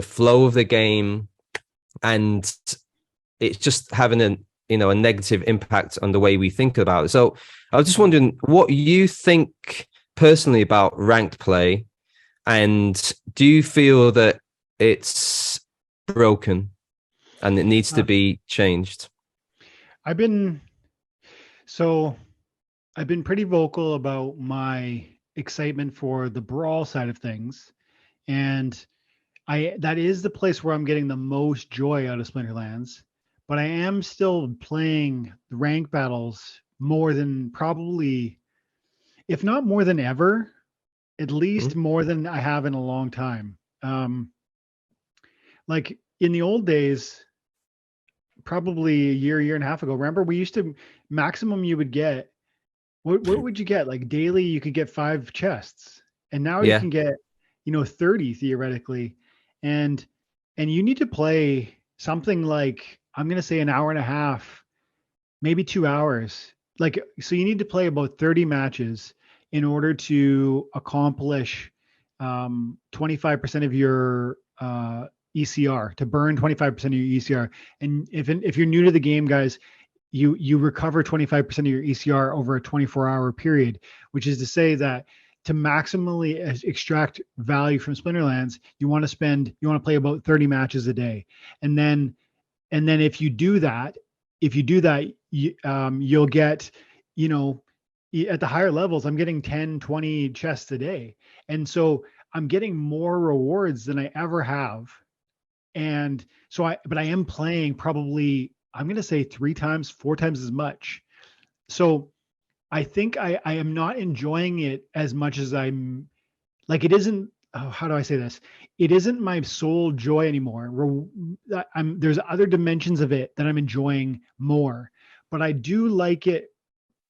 flow of the game, and it's just having a negative impact on the way we think about it. So I was just wondering what you think personally about ranked play, and do you feel that it's broken and it needs to be changed? I've been pretty vocal about my excitement for the brawl side of things, and that is the place where I'm getting the most joy out of Splinterlands. But I am still playing the rank battles more than probably, if not more than ever, at least more than I have in a long time. Like in the old days, probably a year and a half ago, remember we used to, maximum you would get, what would you get? Like daily, you could get 5 chests, and now you can get, 30 theoretically. And you need to play something like, I'm going to say an hour and a half, maybe 2 hours. Like, so you need to play about 30 matches in order to accomplish 25% of your ECR, to burn 25% of your ECR. And if you're new to the game, guys, you recover 25% of your ECR over a 24-hour period, which is to say that to maximally extract value from Splinterlands, you want to play about 30 matches a day. And then if you do that, you'll get, at the higher levels, I'm getting 10, 20 chests a day. And so I'm getting more rewards than I ever have. And so but I am playing probably, I'm going to say 3 times, 4 times as much. So I think I am not enjoying it as much as I'm, like, it isn't, how do I say this? It isn't my sole joy anymore. There's other dimensions of it that I'm enjoying more, but I do like it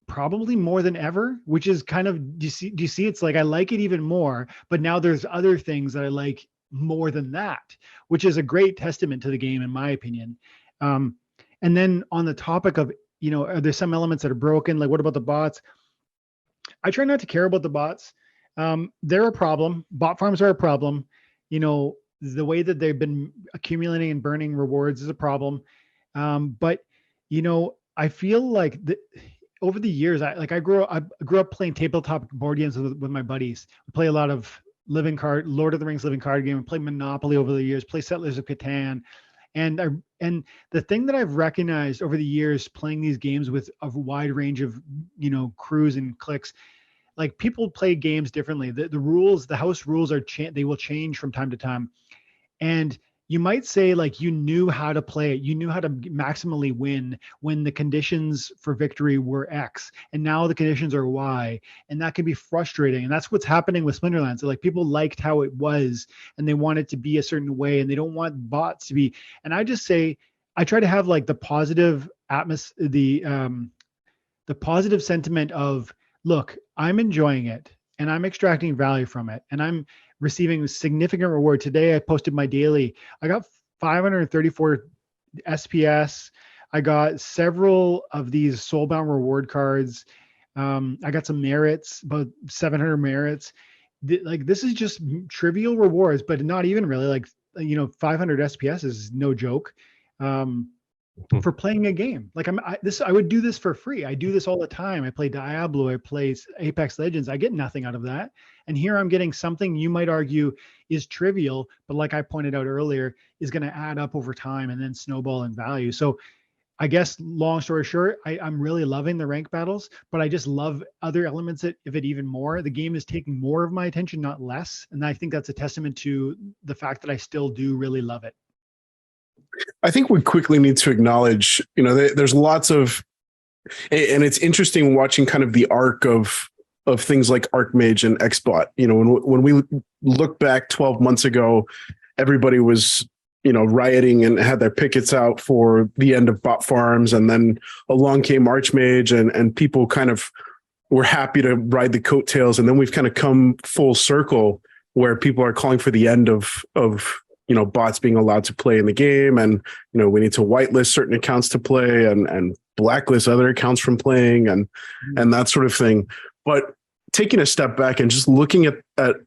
probably more than ever, which is kind of, do you see? It's like, I like it even more, but now there's other things that I like more than that, which is a great testament to the game, in my opinion. And then on the topic of, are there some elements that are broken? Like, what about the bots? I try not to care about the bots. They're a problem. Bot farms are a problem. The way that they've been accumulating and burning rewards is a problem. But I feel like over the years, I grew up playing tabletop board games with my buddies. We play a lot of Lord of the Rings living card game. We play Monopoly over the years. Play Settlers of Catan. And the thing that I've recognized over the years playing these games with a wide range of, crews and cliques, like, people play games differently. The rules, the house rules they will change from time to time. And you might say, like, you knew how to play it. You knew how to maximally win when the conditions for victory were X, and now the conditions are Y. And that can be frustrating. And that's what's happening with Splinterlands. So, like, people liked how it was, and they want it to be a certain way, and they don't want bots to be. And I just say, I try to have, like, the positive atmosphere, the positive sentiment of, look, I'm enjoying it, and I'm extracting value from it, and I'm receiving significant reward. Today, I posted my daily. I got 534 SPS. I got several of these soulbound reward cards. I got some merits, about 700 merits. This is just trivial rewards, but not even really. 500 SPS is no joke. For playing a game. Like, I would do this for free. I do this all the time. I play Diablo, I play Apex Legends. I get nothing out of that. And here I'm getting something you might argue is trivial, but like I pointed out earlier, is going to add up over time and then snowball in value. So I guess, long story short, I'm really loving the rank battles, but I just love other elements of it even more. The game is taking more of my attention, not less. And I think that's a testament to the fact that I still do really love it. I think we quickly need to acknowledge, there's lots of, and it's interesting watching kind of the arc of things like Archmage and Xbot. When we look back 12 months ago, everybody was, rioting and had their pickets out for the end of bot farms. And then along came Archmage, and people kind of were happy to ride the coattails. And then we've kind of come full circle where people are calling for the end of bots being allowed to play in the game, and we need to whitelist certain accounts to play and blacklist other accounts from playing and that sort of thing. But taking a step back and just looking at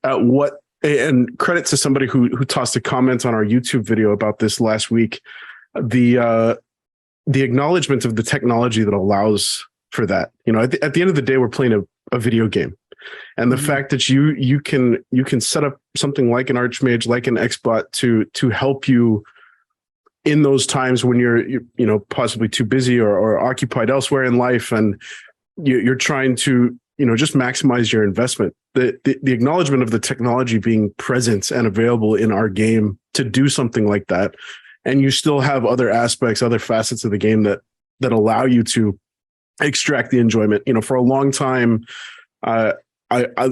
what, and credit to somebody who tossed a comment on our YouTube video about this last week, the acknowledgement of the technology that allows for that. At the end of the day, we're playing a video game. And the fact that you can set up something like an Archmage, like an Xbot to help you in those times when you're possibly too busy or occupied elsewhere in life, and you're trying to just maximize your investment. The acknowledgement of the technology being present and available in our game to do something like that, and you still have other aspects, other facets of the game that allow you to extract the enjoyment. For a long time, I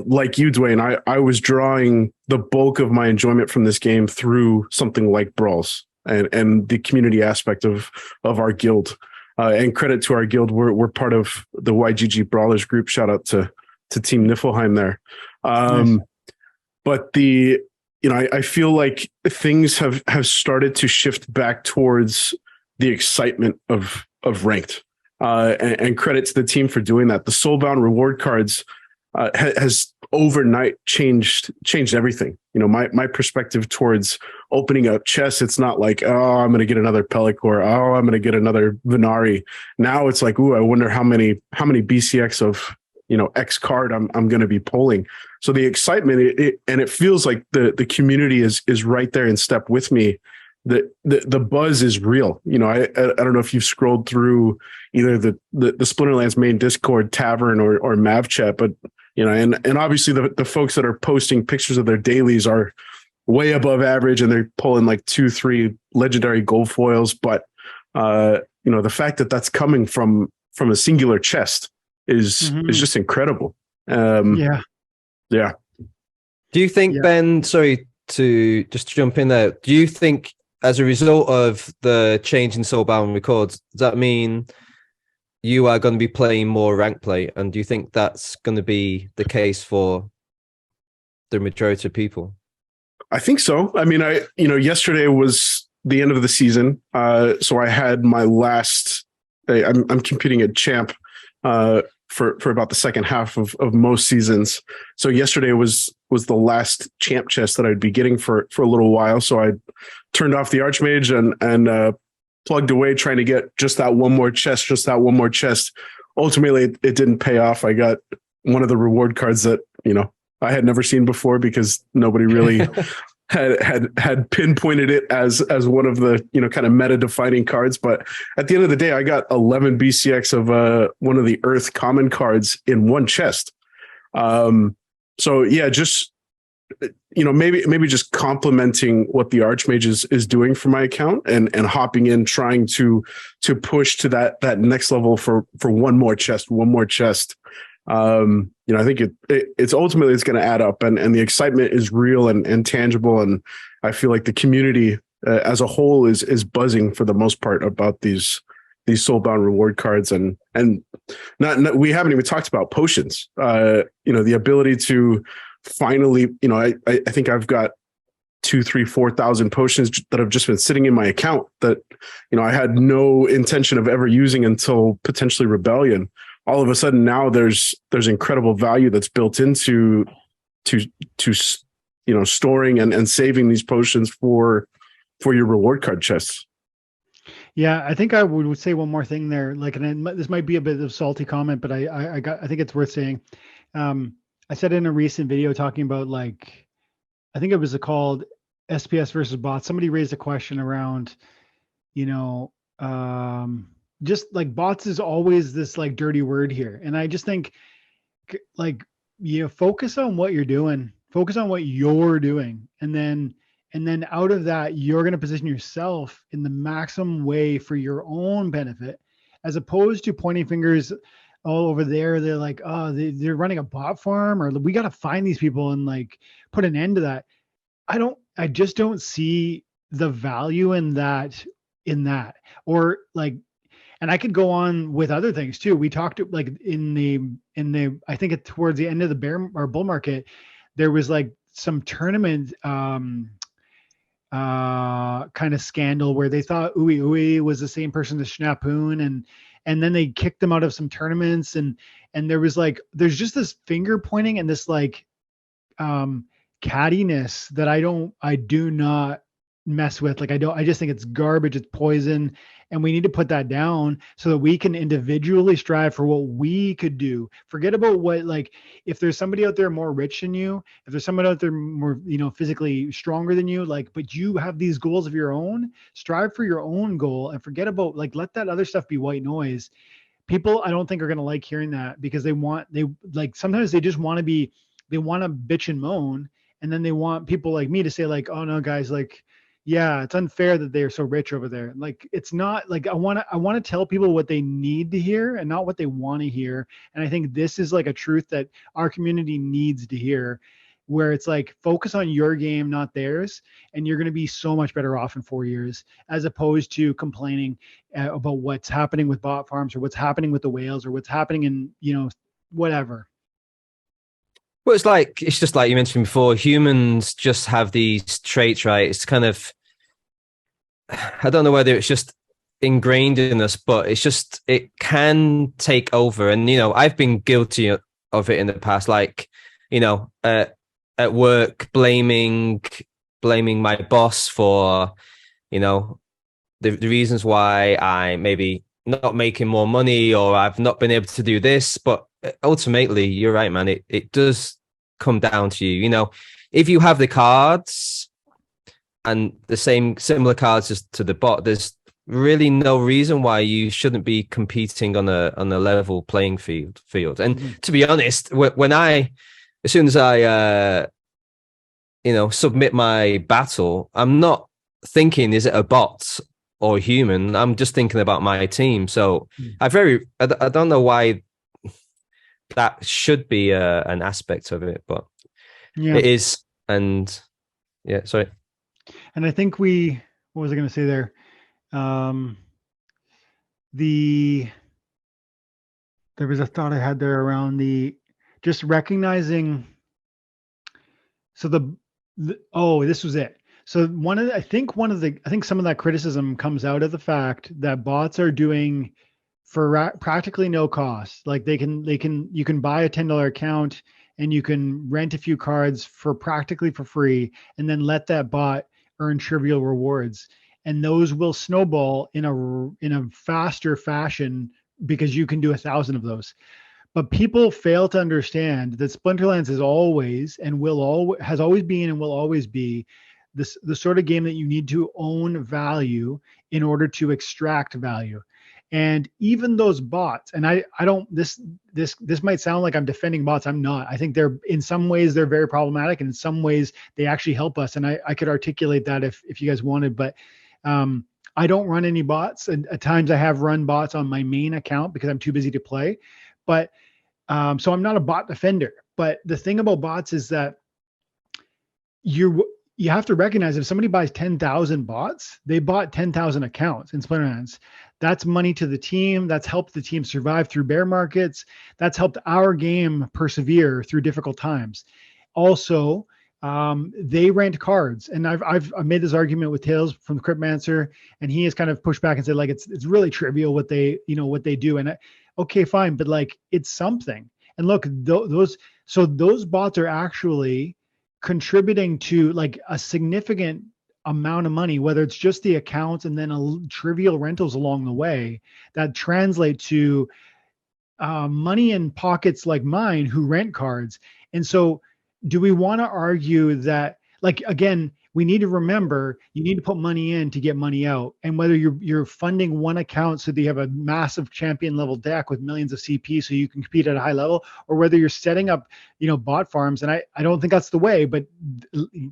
like you, Dwayne, I was drawing the bulk of my enjoyment from this game through something like Brawls and the community aspect of our guild. And credit to our guild, we're part of the YGG Brawlers group. Shout out to Team Niflheim there. Nice. But I feel like things have started to shift back towards the excitement of ranked. And credit to the team for doing that. The Soulbound reward cards has overnight changed everything. My perspective towards opening up chests, it's not like, oh, I'm going to get another Pellic, or oh, I'm going to get another Venari. Now it's like, ooh, I wonder how many BCX of X card I'm going to be pulling. So the excitement, it feels like the community is right there in step with me. The buzz is real. I don't know if you've scrolled through either the Splinterlands main Discord, Tavern, or Mav chat, but and obviously the folks that are posting pictures of their dailies are way above average, and they're pulling like 2-3 legendary gold foils. But the fact that that's coming from a singular chest is just incredible. Yeah. Do you think, Ben? Sorry to just jump in there. Do you think, as a result of the change in Soulbound records, does that mean you are going to be playing more rank play? And do you think that's going to be the case for the majority of people? I think so. I mean, yesterday was the end of the season. So I had my last, I'm competing at champ for about the second half of most seasons. So yesterday was the last champ chest that I'd be getting for a little while. So I turned off the Archmage and plugged away trying to get just that one more chest. Ultimately, it didn't pay off. I got one of the reward cards that, I had never seen before, because nobody really had pinpointed it as one of the, kind of meta defining cards. But at the end of the day, I got 11 BCX of one of the Earth common cards in one chest. So yeah, just, maybe just complementing what the Archmage is doing for my account and hopping in, trying to push to that next level for one more chest. I think it's ultimately it's going to add up, and the excitement is real and tangible. And I feel like the community as a whole is buzzing for the most part about these Soulbound reward cards, and not we haven't even talked about potions. The ability to finally, I think I've got 2,000, 3,000, 4,000 potions that have just been sitting in my account that, I had no intention of ever using until potentially Rebellion. All of a sudden now there's incredible value that's built into storing and saving these potions for your reward card chests. Yeah, I think I would say one more thing there. And this might be a bit of a salty comment, but I think it's worth saying. I said in a recent video talking about, I think it was called SPS versus bots. Somebody raised a question around, just like bots is always this dirty word here. And I just think focus on what you're doing, and then out of that, you're going to position yourself in the maximum way for your own benefit, as opposed to pointing fingers all over there. They're like, oh, they're running a bot farm, or we got to find these people and put an end to that. I just don't see the value in that, or and I could go on with other things too. We talked in the I think towards the end of the bear or bull market, there was some tournament kind of scandal where they thought Uwe Uwe was the same person as Schnapoon, and then they kicked them out of some tournaments, and there's just this finger pointing and this like cattiness that I do not mess with. Like I just think it's garbage, it's poison, and we need to put that down so that we can individually strive for what we could do. Forget about what, like, if there's somebody out there more rich than you, if there's somebody out there more, physically stronger than you, like, but you have these goals of your own, strive for your own goal and forget about, like, let that other stuff be white noise. People, I don't think, are going to like hearing that, because sometimes they just want to bitch and moan. And then they want people like me to say, like, oh no, guys, like, yeah, it's unfair that they're so rich over there. Like, it's not like, I want to tell people what they need to hear and not what they want to hear. And I think this is like a truth that our community needs to hear, where it's like, focus on your game, not theirs. And you're going to be so much better off in 4 years, as opposed to complaining about what's happening with bot farms, or what's happening with the whales, or what's happening in, whatever. Well, it's just like you mentioned before, humans just have these traits, right? It's kind of, I don't know whether it's just ingrained in us, but it can take over. And, I've been guilty of it in the past, like, at work, blaming my boss for, the reasons why I maybe not making more money, or I've not been able to do this. But ultimately, you're right, man. It does come down to you. If you have the cards and the similar cards as to the bot, there's really no reason why you shouldn't be competing on a level playing field. And to be honest, as soon as I submit my battle, I'm not thinking, is it a bot or a human? I'm just thinking about my team. So I don't know why that should be an aspect of it, but it is. And yeah, sorry. And I think what was I going to say there? There was a thought I had there around just recognizing. So this was it. So I think some of that criticism comes out of the fact that bots are doing for practically no cost. Like you can buy a $10 account and you can rent a few cards for practically for free, and then let that bot earn trivial rewards. And those will snowball in a faster fashion, because you can do 1,000 of those. But people fail to understand that Splinterlands is always has always been and will always be the sort of game that you need to own value in order to extract value. And even those bots, and I don't, this might sound like I'm defending bots. I'm not. I think in some ways they're very problematic, and in some ways they actually help us. And I could articulate that if you guys wanted, but I don't run any bots. And at times I have run bots on my main account because I'm too busy to play. But so I'm not a bot defender. But the thing about bots is that you have to recognize, if somebody buys 10,000 bots, they bought 10,000 accounts in Splinterlands. That's money to the team. That's helped the team survive through bear markets. That's helped our game persevere through difficult times. Also, they rent cards, and I've made this argument with Tales from the Cryptmancer, and he has kind of pushed back and said, like, it's really trivial what they do. And okay, fine, but like, it's something. And look, those bots are actually contributing to like a significant amount of money, whether it's just the accounts and then trivial rentals along the way, that translate to money in pockets like mine who rent cards. And so do we want to argue that, like, again, we need to remember, you need to put money in to get money out. And whether you're funding one account so that you have a massive champion level deck with millions of CP so you can compete at a high level, or whether you're setting up, bot farms. And I don't think that's the way, but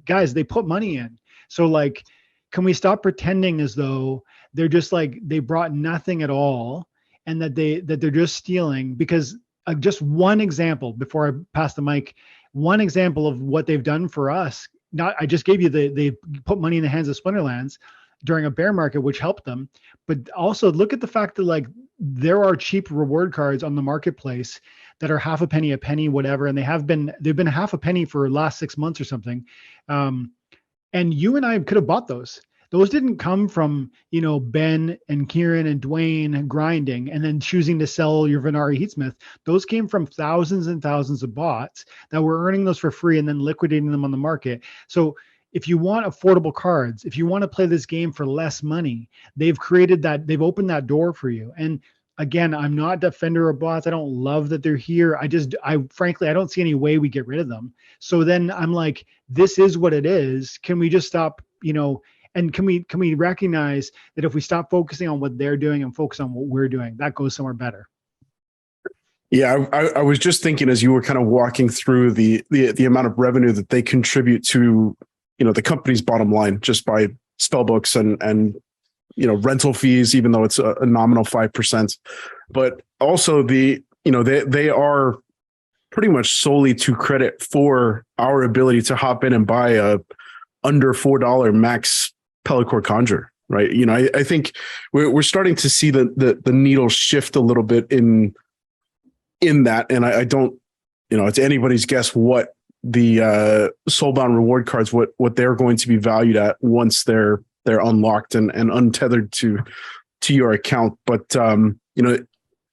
guys, they put money in. So like, can we stop pretending as though they're just like, they brought nothing at all, and that they're just stealing? Because just one example before I pass the mic, one example of what they've done for us. I just gave you they put money in the hands of Splinterlands. during a bear market, which helped them. But also look at the fact that like there are cheap reward cards on the marketplace that are half a penny, whatever. And they've been half a penny for the last 6 months or something. And you and I could have bought those. Those didn't come from, Ben and Kieran and Dwayne grinding and then choosing to sell your Venari Heatsmith. Those came from thousands and thousands of bots that were earning those for free and then liquidating them on the market. So if you want affordable cards, if you want to play this game for less money, they've opened that door for you. And again, I'm not a defender of bots. I don't love that they're here. Frankly, I don't see any way we get rid of them. So then I'm like, this is what it is. Can we just stop, and can we recognize that if we stop focusing on what they're doing and focus on what we're doing, that goes somewhere better? Yeah, I was just thinking as you were kind of walking through the amount of revenue that they contribute to, the company's bottom line just by spellbooks and rental fees, even though it's a nominal 5%, but also they are pretty much solely to credit for our ability to hop in and buy a under $4 max Pellicore Conjure, right? I think we're starting to see the needle shift a little bit in that, and I don't, it's anybody's guess what the soulbound reward cards, what they're going to be valued at once they're unlocked and untethered to your account. But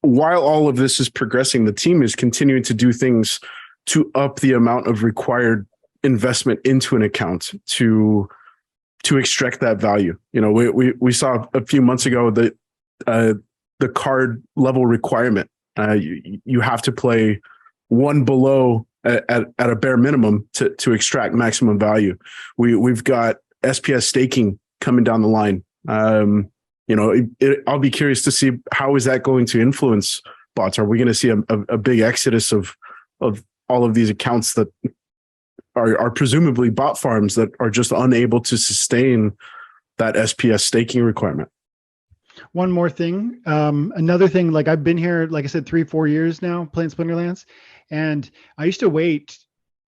while all of this is progressing, the team is continuing to do things to up the amount of required investment into an account to extract that value. We saw a few months ago that the card level requirement, you have to play one below at a bare minimum to extract maximum value. We've got SPS staking coming down the line. I'll be curious to see how is that going to influence bots. Are we going to see a big exodus of all of these accounts that are presumably bot farms that are just unable to sustain that SPS staking requirement? One more thing. Another thing, like I've been here, like I said, 3-4 years now playing Splinterlands, and I used to wait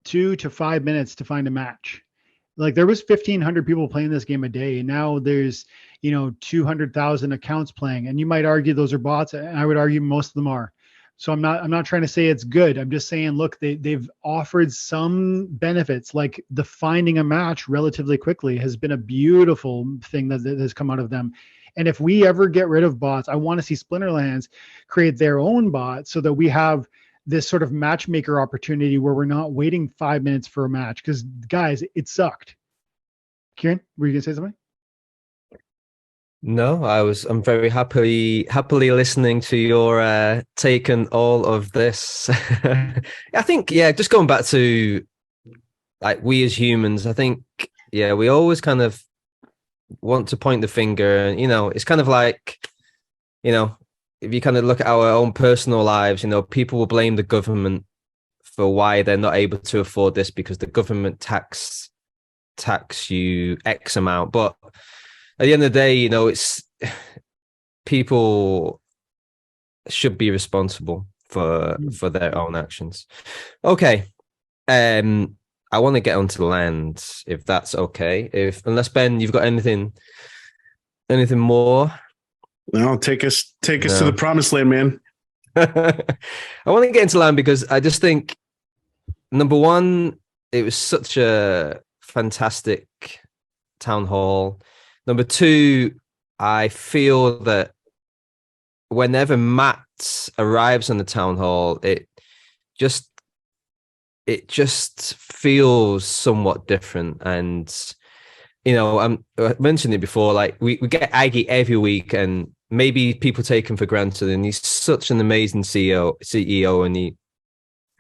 2 to 5 minutes to find a match. Like there was 1,500 people playing this game a day, and now there's 200,000 accounts playing. And you might argue those are bots, and I would argue most of them are. So I'm not trying to say it's good. I'm just saying, look, they've offered some benefits, like the finding a match relatively quickly has been a beautiful thing that has come out of them. And if we ever get rid of bots, I want to see Splinterlands create their own bots so that we have this sort of matchmaker opportunity where we're not waiting 5 minutes for a match. Because guys, it sucked. Kieran, were you gonna say something? No, I'm very happily listening to your take on all of this. I think, just going back to like we as humans, I think, we always kind of want to point the finger, and it's kind of like, if you kind of look at our own personal lives, people will blame the government for why they're not able to afford this because the government tax you X amount. But at the end of the day, it's people should be responsible for their own actions. Okay. I want to get onto the land, if that's okay. Unless Ben, you've got anything more? No, take us to the promised land, man. I want to get into land because I just think, number one, it was such a fantastic town hall. Number two, I feel that whenever Matt arrives on the town hall, it just feels somewhat different. And I mentioned it before, like we get Aggie every week, and maybe people take him for granted, and he's such an amazing CEO, and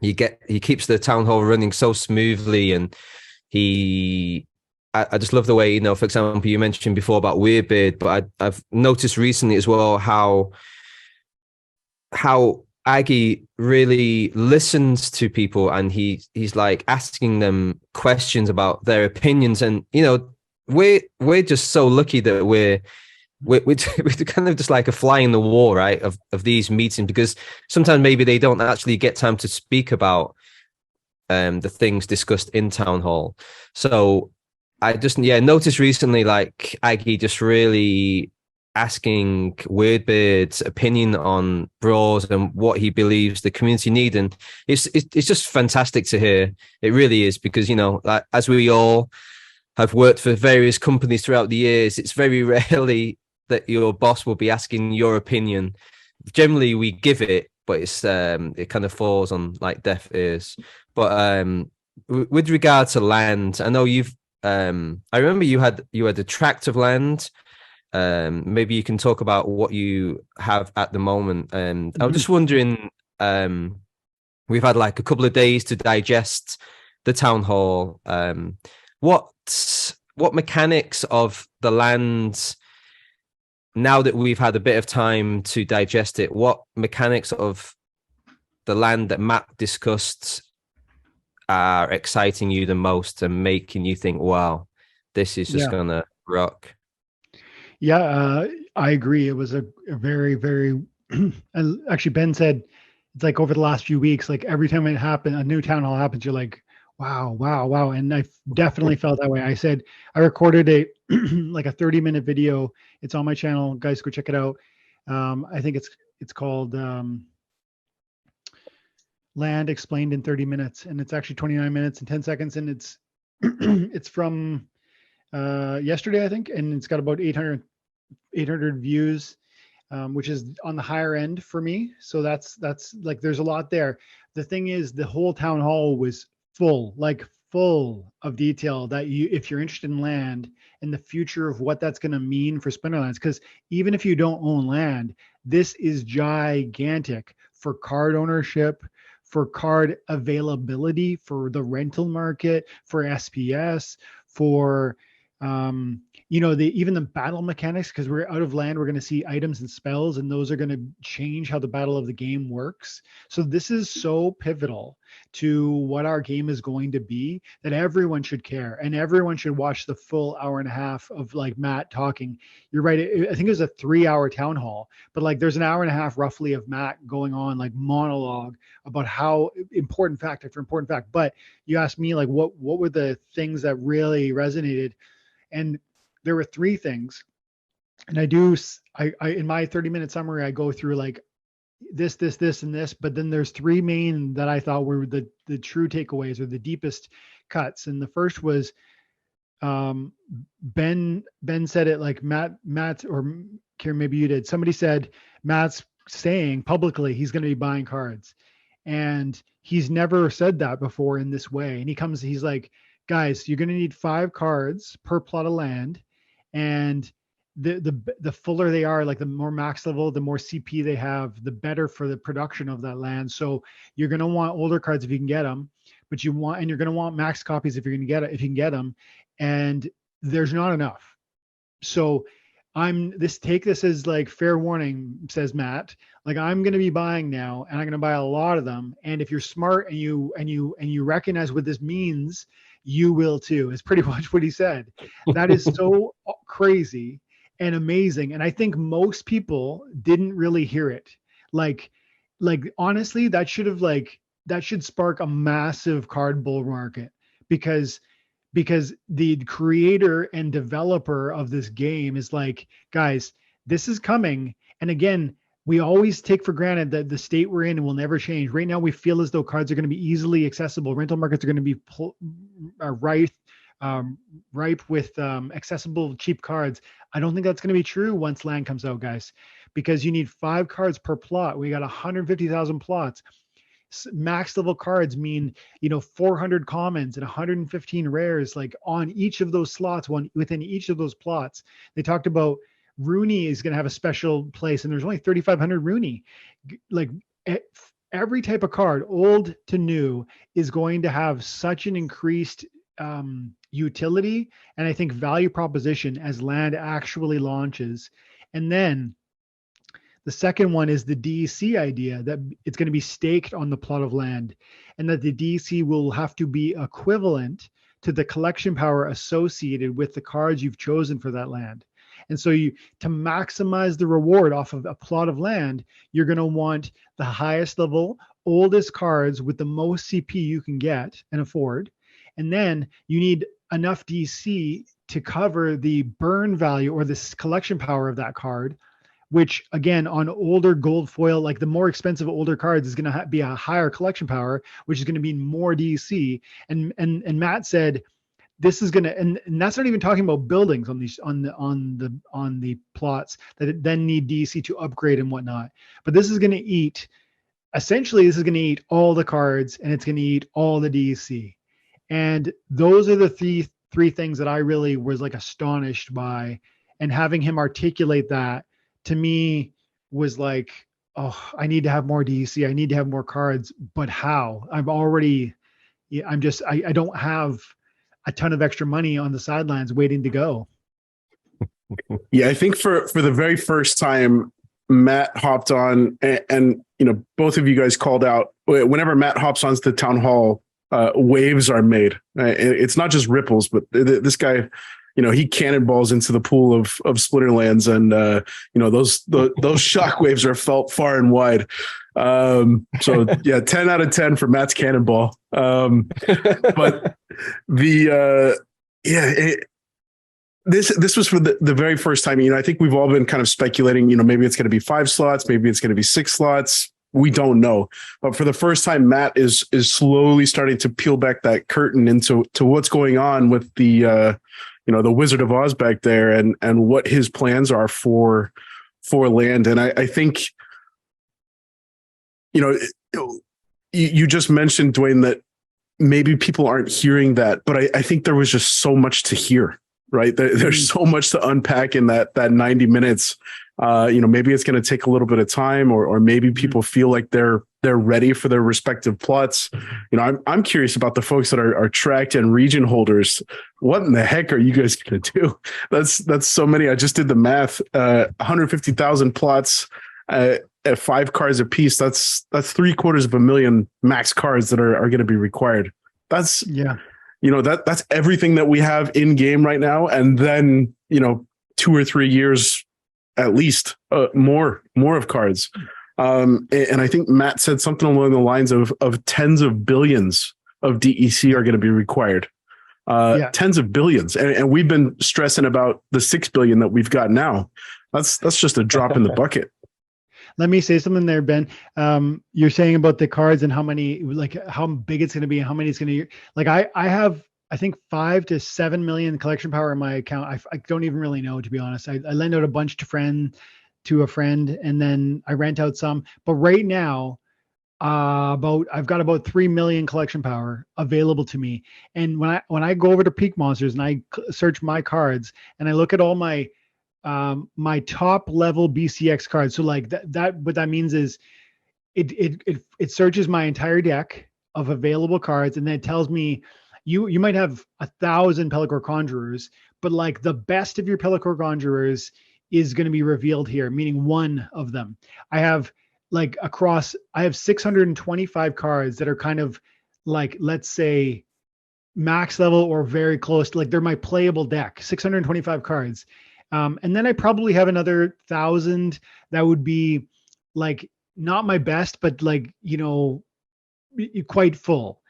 he keeps the town hall running so smoothly, and I just love the way, for example, you mentioned before about Weirdbeard, but I've noticed recently as well how Aggie really listens to people, and he's like asking them questions about their opinions. And, we're just so lucky that we're kind of just like a fly in the wall, right, of these meetings, because sometimes maybe they don't actually get time to speak about the things discussed in town hall. So I just noticed recently, like Aggie just really asking Weirdbeard's opinion on brawls and what he believes the community need, and it's just fantastic to hear. It really is, because like, as we all have worked for various companies throughout the years, it's very rarely that your boss will be asking your opinion. Generally, we give it, but it kind of falls on like deaf ears. But with regard to land, I know I remember you had a tract of land. Maybe you can talk about what you have at the moment. And I'm just wondering, we've had like a couple of days to digest the town hall. What mechanics of the land, now that we've had a bit of time to digest it, what mechanics of the land that Matt discussed are exciting you the most and making you think, wow, this is just gonna rock? Yeah, I agree. It was a very, very, and actually Ben said it's like over the last few weeks, like every time it happened, a new town hall happens, you're like, wow, wow, wow. And I definitely felt that way. I said, I recorded a like a 30-minute video. It's on my channel. Guys, go check it out. I think it's called Land Explained in 30 Minutes. And it's actually 29 minutes and 10 seconds. And it's it's from yesterday, I think. And it's got about 800 views, which is on the higher end for me. So that's like, there's a lot there. The thing is, the whole town hall was full of detail that if you're interested in land and the future of what that's going to mean for Splinterlands, because even if you don't own land, this is gigantic for card ownership, for card availability, for the rental market, for SPS, for even the battle mechanics, because we're out of land, we're going to see items and spells, and those are going to change how the battle of the game works. So this is so pivotal to what our game is going to be, that everyone should care, and everyone should watch the full hour and a half of like Matt talking. You're right. I think it was a 3-hour town hall, but like there's an hour and a half roughly of Matt going on like monologue about how important fact after important fact. But you asked me like, what were the things that really resonated? And there were 3 things. And I in my 30-minute summary, I go through like this, and this, but then there's 3 main that I thought were the true takeaways or the deepest cuts. And the first was, Ben said it like Matt, or Kieran, maybe you did. Somebody said Matt's saying publicly he's going to be buying cards. And he's never said that before in this way. And he's like, guys, you're going to need 5 cards per plot of land. And the fuller they are, like the more max level, the more CP they have, the better for the production of that land. So you're going to want older cards if you can get them, but you're going to want max copies if you can get them. And there's not enough. So take this as like fair warning, says Matt. Like, I'm going to be buying now, and I'm going to buy a lot of them. And if you're smart and you recognize what this means, you will too, is pretty much what he said. That is so crazy and amazing. And I think most people didn't really hear it. Like honestly, that should spark a massive card bull market, because the creator and developer of this game is like, guys, this is coming. And again, we always take for granted that the state we're in will never change. Right now, we feel as though cards are going to be easily accessible. Rental markets are going to be ripe with accessible, cheap cards. I don't think that's going to be true once land comes out, guys, because you need 5 cards per plot. We got 150,000 plots. Max level cards mean 400 commons and 115 rares, like on each of those slots, one within each of those plots. They talked about Rooney is going to have a special place, and there's only 3,500 Rooney. Like every type of card, old to new, is going to have such an increased utility and I think value proposition as land actually launches. And then the second one is the DEC idea, that it's going to be staked on the plot of land, and that the DEC will have to be equivalent to the collection power associated with the cards you've chosen for that land. And so to maximize the reward off of a plot of land, you're going to want the highest level, oldest cards with the most CP you can get and afford. And then you need enough DC to cover the burn value or this collection power of that card, which again, on older gold foil, like the more expensive older cards is going to be a higher collection power, which is going to mean more DC. And Matt said, this is going to, and that's not even talking about buildings on these, on the plots that then need DC to upgrade and whatnot. But this is going to eat, essentially this is going to eat all the cards, and it's going to eat all the DC. And those are the three things that I really was like astonished by, and having him articulate that to me was like, oh, I need to have more DC. I need to have more cards, but how? I don't have a ton of extra money on the sidelines waiting to go. Yeah, I think for the very first time, Matt hopped on, and both of you guys called out, whenever Matt hops onto the town hall, waves are made. It's not just ripples, but this guy, he cannonballs into the pool of Splinterlands, and those shock waves are felt far and wide. So yeah, 10 out of 10 for Matt's cannonball. But this was for the very first time. I think we've all been kind of speculating, maybe it's going to be 5 slots, maybe it's going to be 6 slots. We don't know. But for the first time, Matt is slowly starting to peel back that curtain into what's going on with the Wizard of Oz back there, and what his plans are for land. And I think, you just mentioned, Dwayne, that maybe people aren't hearing that, but I think there was just so much to hear, right? There's so much to unpack in that 90 minutes. Maybe it's going to take a little bit of time, or maybe people feel like they're ready for their respective plots. I'm curious about the folks that are tracked and region holders. What in the heck are you guys going to do? That's so many. I just did the math. 150,000 plots at 5 cards a piece. That's 750,000 max cards that are going to be required. That's that's everything that we have in game right now, and then 2 or 3 years at least more of cards. And I think Matt said something along the lines of tens of billions of DEC are going to be required. Tens of billions. And we've been stressing about the 6 billion that we've got now. That's just a drop in the bucket. Let me say something there, Ben. You're saying about the cards and how many, like how big it's going to be and how many it's going to, like I have, I think 5 to 7 million collection power in my account. I don't even really know, to be honest. I lend out a bunch to a friend, and then I rent out some. But right now, I've got about 3 million collection power available to me. And when I go over to Peak Monsters and I search my cards and I look at all my my top level BCX cards, so like that what that means is it searches my entire deck of available cards, and then it tells me you might have 1,000 Pelacor Conjurers, but like the best of your Pelacor Conjurers is going to be revealed here, meaning one of them. I have 625 cards that are kind of like, let's say, max level or very close. Like they're my playable deck, 625 cards. And then I probably have another 1,000 that would be like not my best, but like, quite full.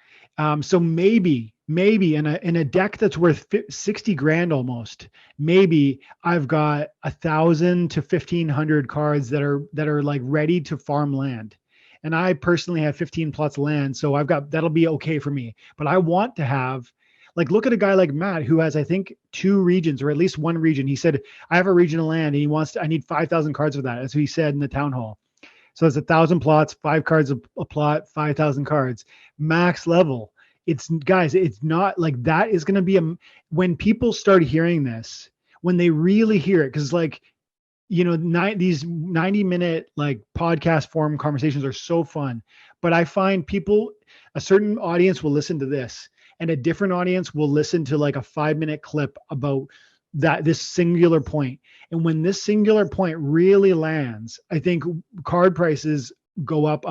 So maybe in a deck that's worth 60 grand almost, maybe I've got 1,000 to 1,500 cards that are like ready to farm land. And I personally have 15 plots of land, so that'll be okay for me. But I want to have, like, look at a guy like Matt who has, I think, 2 regions, or at least 1 region. He said, I have a region of land and I need 5,000 cards for that. That's what he said in the town hall. So it's 1,000 plots, 5 cards a plot, 5,000 cards, max level. It's not like that is going to be when people start hearing this, when they really hear it, because like, these 90-minute like podcast form conversations are so fun, but I find a certain audience will listen to this, and a different audience will listen to like a 5-minute clip about this singular point. And when this singular point really lands, I think card prices go up,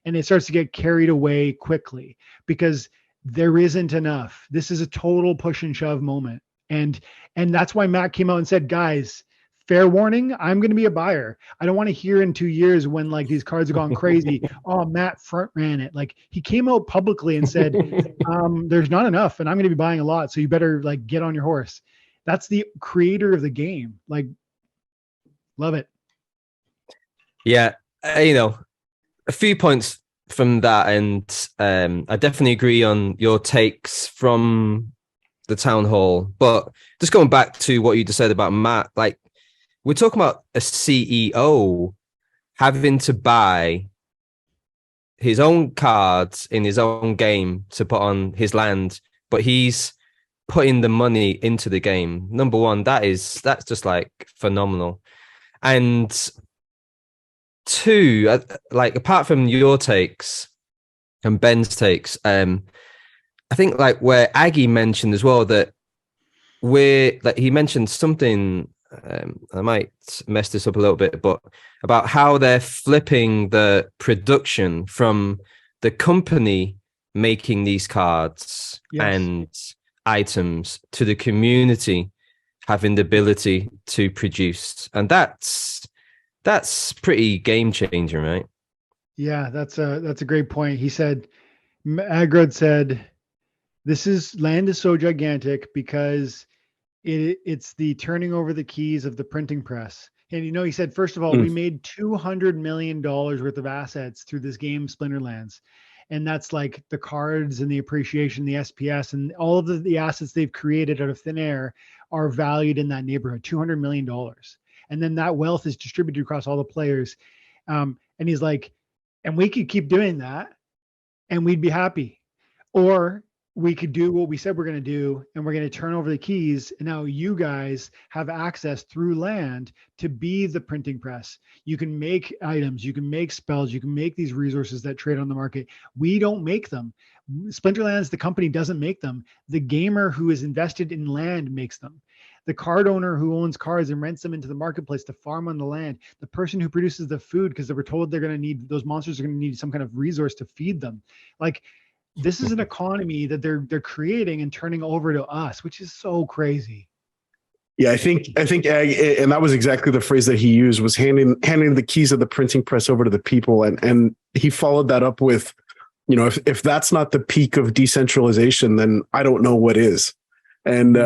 and it starts to get carried away quickly because there isn't enough. This is a total push and shove moment. And that's why Matt came out and said, guys, fair warning, I'm going to be a buyer. I don't want to hear in 2 years when like these cards have gone crazy. Oh, Matt front ran it. Like he came out publicly and said, there's not enough and I'm going to be buying a lot. So you better like get on your horse. That's the creator of the game. Like, love it. Yeah. A few points from that. And I definitely agree on your takes from the town hall. But just going back to what you just said about Matt, like we're talking about a CEO having to buy his own cards in his own game to put on his land, but he's putting the money into the game. Number one, that's just like phenomenal. And two, like apart from your takes and Ben's takes, I think like where Aggie mentioned as well that he mentioned something. I might mess this up a little bit, but about how they're flipping the production from the company making these cards and items to the community having the ability to produce, and that's pretty game changing, right? Yeah, that's a great point. He said, Agrod said, land is so gigantic because it's the turning over the keys of the printing press. And he said, first of all, we made $200 million worth of assets through this game, Splinterlands. And that's like the cards and the appreciation, the SPS, and all of the assets they've created out of thin air are valued in that neighborhood, $200 million. And then that wealth is distributed across all the players. And he's like, and we could keep doing that and we'd be happy. Or we could do what we said we're going to do, and we're going to turn over the keys. And now you guys have access through land to be the printing press. You can make items, you can make spells, you can make these resources that trade on the market. We don't make them. Splinterlands, the company, doesn't make them. The gamer who is invested in land makes them. The card owner who owns cards and rents them into the marketplace to farm on the land. The person who produces the food because they were told those monsters are going to need some kind of resource to feed them. Like, this is an economy that they're creating and turning over to us, which is so crazy. Yeah, I think, and that was exactly the phrase that he used, was handing the keys of the printing press over to the people, and he followed that up with, if that's not the peak of decentralization, then I don't know what is. And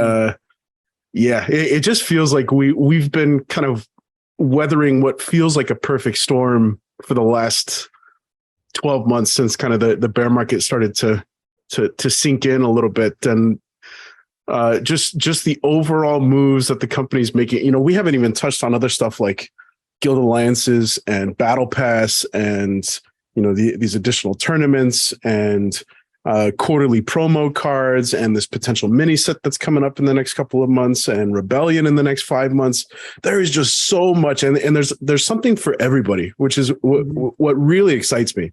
it just feels like we've been kind of weathering what feels like a perfect storm for the last 12 months since kind of the bear market started to sink in a little bit. And just the overall moves that the company's making, we haven't even touched on other stuff like guild alliances and battle pass and, these additional tournaments and quarterly promo cards and this potential mini set that's coming up in the next couple of months and Rebellion in the next 5 months. There is just so much. And there's something for everybody, which is what really excites me.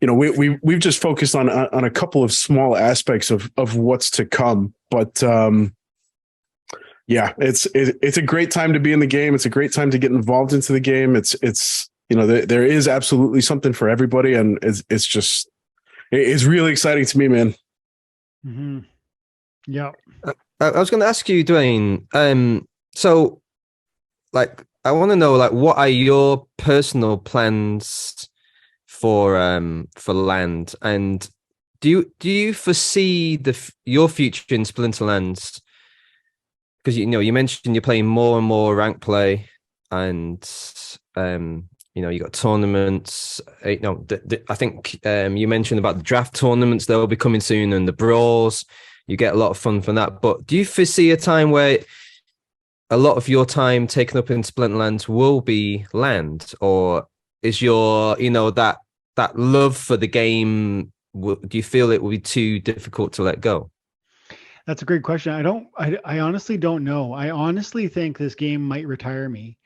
We've just focused on a couple of small aspects of what's to come, but it's a great time to be in the game. It's a great time to get involved into the game. It's there is absolutely something for everybody, and it's really exciting to me, man. Mm-hmm. Yeah. I was going to ask you, Dwayne. So, like, I want to know, like, what are your personal plans for land, and do you foresee your future in Splinterlands? Because you mentioned you're playing more and more rank play, and you got tournaments. I think you mentioned about the draft tournaments; they'll be coming soon, and the brawls. You get a lot of fun from that. But do you foresee a time where a lot of your time taken up in Splinterlands will be land, or is your that love for the game? Do you feel it will be too difficult to let go? That's a great question. I honestly don't know. I honestly think this game might retire me,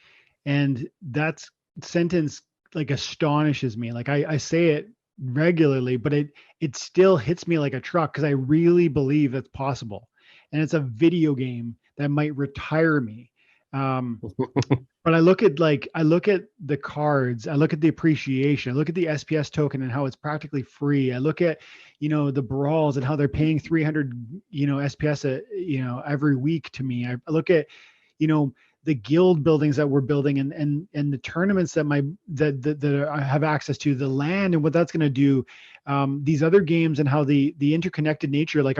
and that sentence like astonishes me. Like I say it regularly, but it still hits me like a truck because I really believe it's possible, and it's a video game that might retire me. But I look at the cards, I look at the appreciation, I look at the SPS token and how it's practically free. I look at, the brawls and how they're paying 300, SPS, every week to me. I look at, the guild buildings that we're building and the tournaments that I have access to, the land and what that's going to do, these other games and how the interconnected nature, like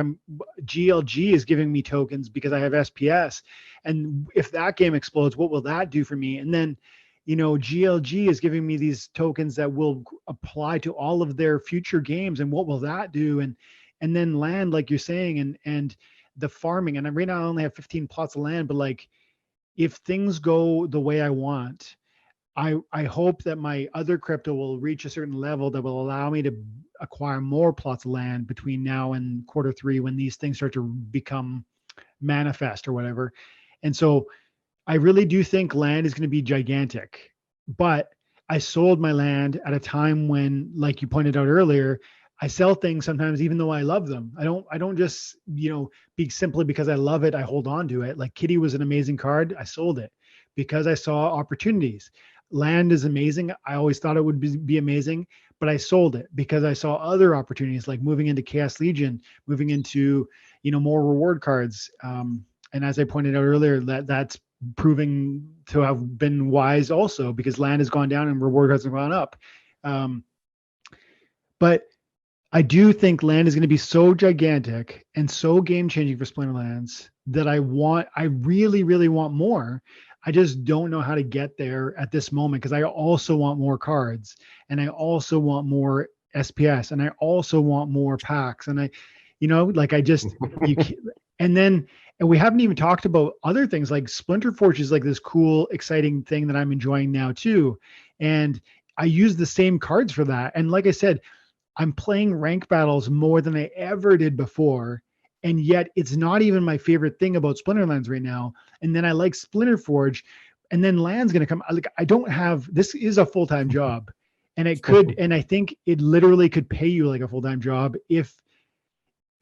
GLG is giving me tokens because I have SPS. And if that game explodes, what will that do for me? And then, GLG is giving me these tokens that will apply to all of their future games. And what will that do? And then land, like you're saying, and the farming. And right now I only have 15 plots of land, but like, if things go the way I want, I hope that my other crypto will reach a certain level that will allow me to acquire more plots of land between now and Q3 when these things start to become manifest or whatever. And so I really do think land is going to be gigantic, but I sold my land at a time when, like you pointed out earlier, I sell things sometimes even though I love them. I don't just, be simply because I love it, I hold on to it. Like Kitty was an amazing card. I sold it because I saw opportunities. Land is amazing. I always thought it would be amazing, but I sold it because I saw other opportunities like moving into Chaos Legion, moving into, more reward cards. And as I pointed out earlier, that's proving to have been wise also because land has gone down and reward cards have gone up. But I do think land is going to be so gigantic and so game changing for Splinterlands that I really, really want more. I just don't know how to get there at this moment because I also want more cards and I also want more SPS and I also want more packs. And and we haven't even talked about other things like Splinter Forge is like this cool, exciting thing that I'm enjoying now too. And I use the same cards for that. And like I said, I'm playing rank battles more than I ever did before. And yet it's not even my favorite thing about Splinterlands right now. And then I like Splinter Forge and then land's going to come. Like this is a full-time job and it could, and I think it literally could pay you like a full-time job if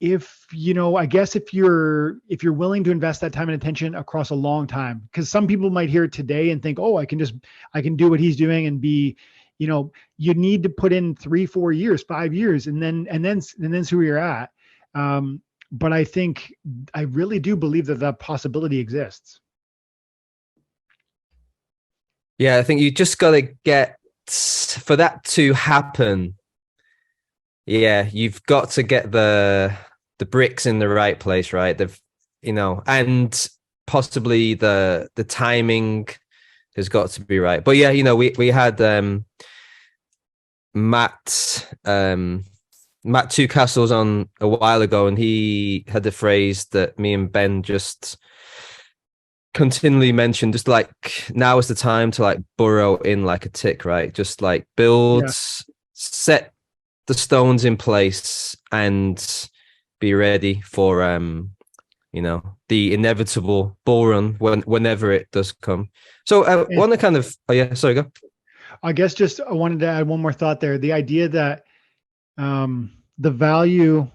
I guess if you're willing to invest that time and attention across a long time, because some people might hear it today and think, oh, I can do what he's doing and be, you need to put in 3-4 years, 5 years, and then see where you're at. But I really do believe that possibility exists. Yeah, I think you just got to get for that to happen. Yeah, you've got to get the bricks in the right place, right? And possibly the timing has got to be right. But yeah, we had Matt Two Castles on a while ago, and he had the phrase that me and Ben just continually mentioned, just like now is the time to like burrow in like a tick, right? Just like build, set the stones in place and be ready for the inevitable bull run whenever it does come. So I want to kind of go. I guess I wanted to add one more thought there. The idea that the value,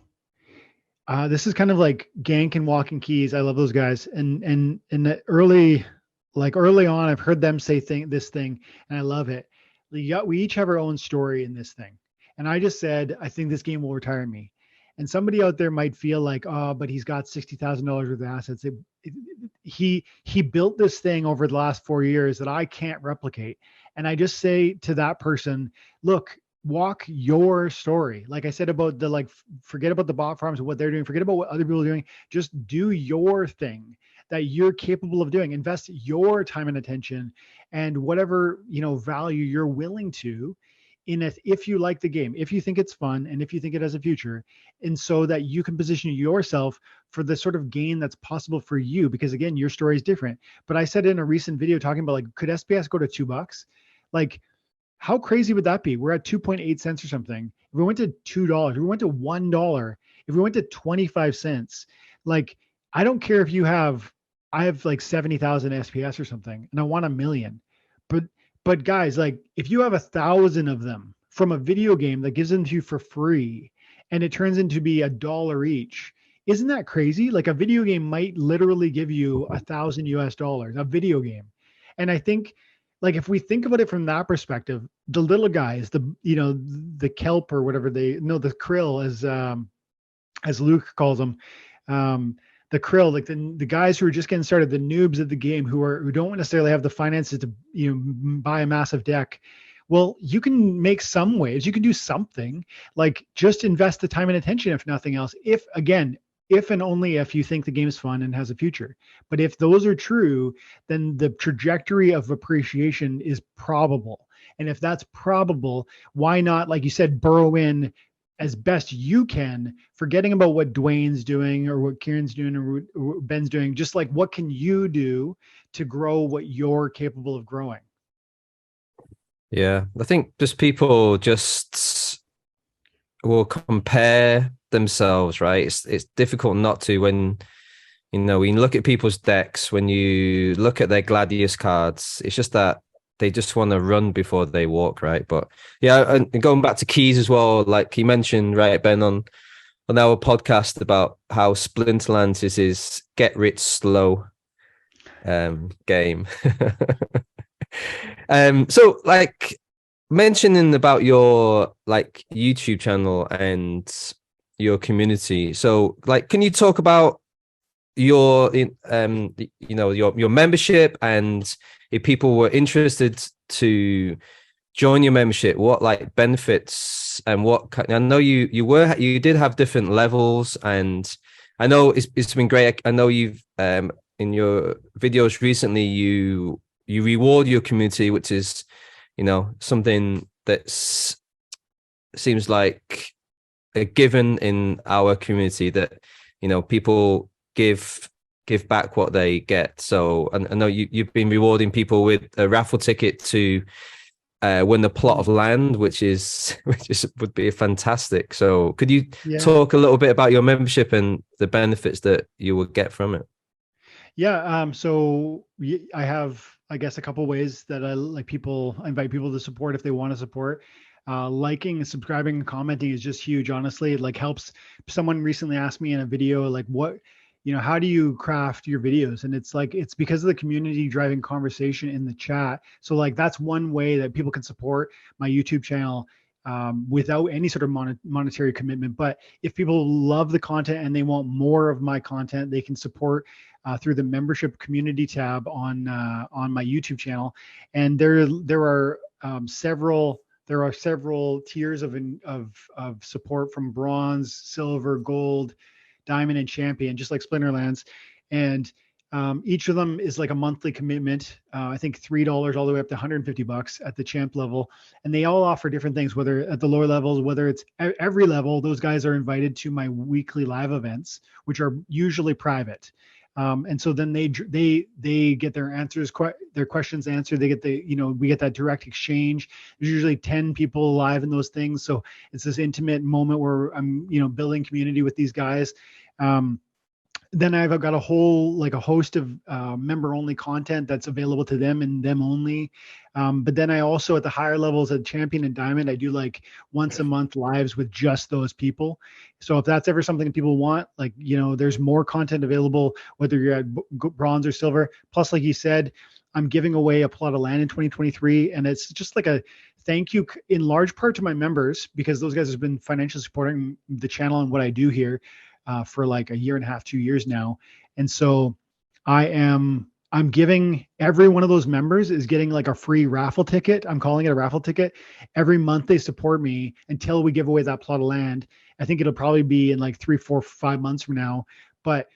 this is kind of like Gank and Walking Keys. I love those guys. And in the early on, I've heard them say this thing, and I love it. We each have our own story in this thing. And I just said, I think this game will retire me. And somebody out there might feel like, oh, but he's got $60,000 worth of assets. He built this thing over the last 4 years that I can't replicate. And I just say to that person, look, walk your story. Like I said about forget about the bot farms and what they're doing. Forget about what other people are doing. Just do your thing that you're capable of doing. Invest your time and attention and whatever, value you're willing to in it, if you like the game, if you think it's fun, and if you think it has a future, and so that you can position yourself for the sort of gain that's possible for you, because again, your story is different. But I said in a recent video talking about could SPS go to $2? Like, how crazy would that be? We're at 2.8 cents or something. If we went to $2, if we went to $1, if we went to 25 cents, I don't care if I have like 70,000 SPS or something, and I want 1 million, but guys, if you have 1,000 of them from a video game that gives them to you for free and it turns into be $1 each, isn't that crazy? Like a video game might literally give you $1,000 a video game. And I think if we think about it from that perspective, the little guys, the kelp or whatever the krill as Luke calls them, the krill, like the guys who are just getting started, the noobs of the game who don't necessarily have the finances to, buy a massive deck. Well, you can make some waves. You can do something, like just invest the time and attention, if nothing else. If and only if you think the game is fun and has a future. But if those are true, then the trajectory of appreciation is probable. And if that's probable, why not, like you said, burrow in as best you can, forgetting about what Dwayne's doing or what Kieran's doing or what Ben's doing. Just like, what can you do to grow what you're capable of growing? Yeah, I think just people just will compare themselves, right? It's difficult not to when when you look at people's decks, when you look at their Gladius cards, it's just that they just want to run before they walk, right? But yeah, and going back to keys as well, like you mentioned, right, Ben, on our podcast about how Splinterlands is his get rich slow game. So like mentioning about your like YouTube channel and your community. So like, can you talk about your your membership, and if people were interested to join your membership, what like benefits and I know you did have different levels, and I know it's been great. I know you've in your videos recently you reward your community, which is something that's seems like a given in our community, that people give back what they get. So I know you've been rewarding people with a raffle ticket to win the plot of land, which would be fantastic. So could you talk a little bit about your membership and the benefits that you would get from it? Yeah. So I have, I guess, a couple ways that I invite people to support if they want to support. Liking, subscribing, and commenting is just huge. Honestly, it like helps. Someone recently asked me in a video, like, how do you craft your videos? And it's like, it's because of the community driving conversation in the chat. So like, that's one way that people can support my YouTube channel without any sort of monetary commitment. But if people love the content and they want more of my content, they can support through the membership community tab on my YouTube channel. And there are several tiers of support, from bronze, silver, gold, diamond, and champion, just like Splinterlands. And each of them is like a monthly commitment. I think $3 all the way up to $150 at the champ level. And they all offer different things, whether at the lower levels, whether it's every level, those guys are invited to my weekly live events, which are usually private. And so then they get their questions answered. They get we get that direct exchange. There's usually 10 people live in those things. So it's this intimate moment where I'm, building community with these guys. Then I've got a host of member only content that's available to them and them only. But then I also, at the higher levels at champion and diamond, I do like once a month lives with just those people. So if that's ever something that people want, like, there's more content available, whether you're at bronze or silver. Plus, like you said, I'm giving away a plot of land in 2023. And it's just like a thank you in large part to my members, because those guys have been financially supporting the channel and what I do here for like a year and a half, 2 years now. And so I'm giving every one of those members is getting like a free raffle ticket. I'm calling it a raffle ticket. Every month they support me until we give away that plot of land. I think it'll probably be in like 3, 4, 5 months from now. But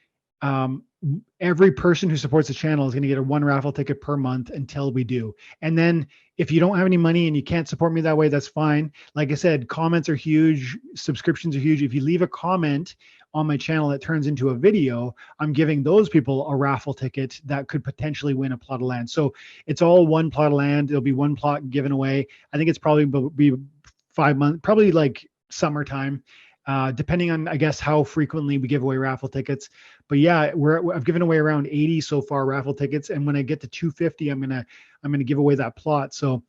every person who supports the channel is going to get a one raffle ticket per month until we do. And then if you don't have any money and you can't support me that way, that's fine. Like I said, comments are huge. Subscriptions are huge. If you leave a comment on my channel that turns into a video, I'm giving those people a raffle ticket that could potentially win a plot of land. So it's all one plot of land. There'll be one plot given away. I think it's probably be 5 months, probably like summertime, depending on, I guess, how frequently we give away raffle tickets. But yeah, I've given away around 80 so far raffle tickets. And when I get to 250, I'm going to give away that plot. So,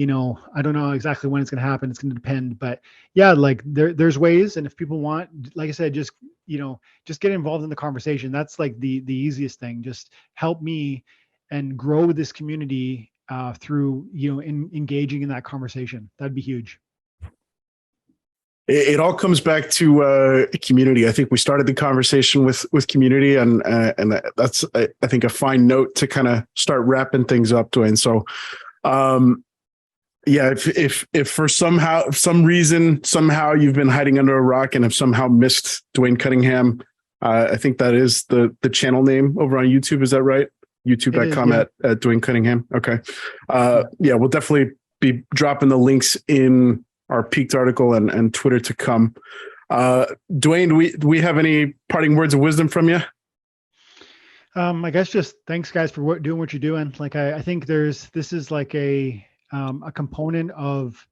I don't know exactly when it's going to happen. It's going to depend, but yeah, like there's ways. And if people want, like I said, just get involved in the conversation. That's like the easiest thing. Just help me and grow this community through, engaging in that conversation. That'd be huge. it all comes back to community. I think we started the conversation with community, and that's I think a fine note to kind of start wrapping things up, Dwayne. So, yeah, if for some reason somehow you've been hiding under a rock and have somehow missed Dwayne Cunningham, I think that is the channel name over on YouTube. Is that right? YouTube.com at Dwayne Cunningham. Okay. Yeah, we'll definitely be dropping the links in our Peaked article and Twitter to come. Dwayne, do we have any parting words of wisdom from you? I guess just thanks, guys, for doing what you're doing. Like, I think this is like a component of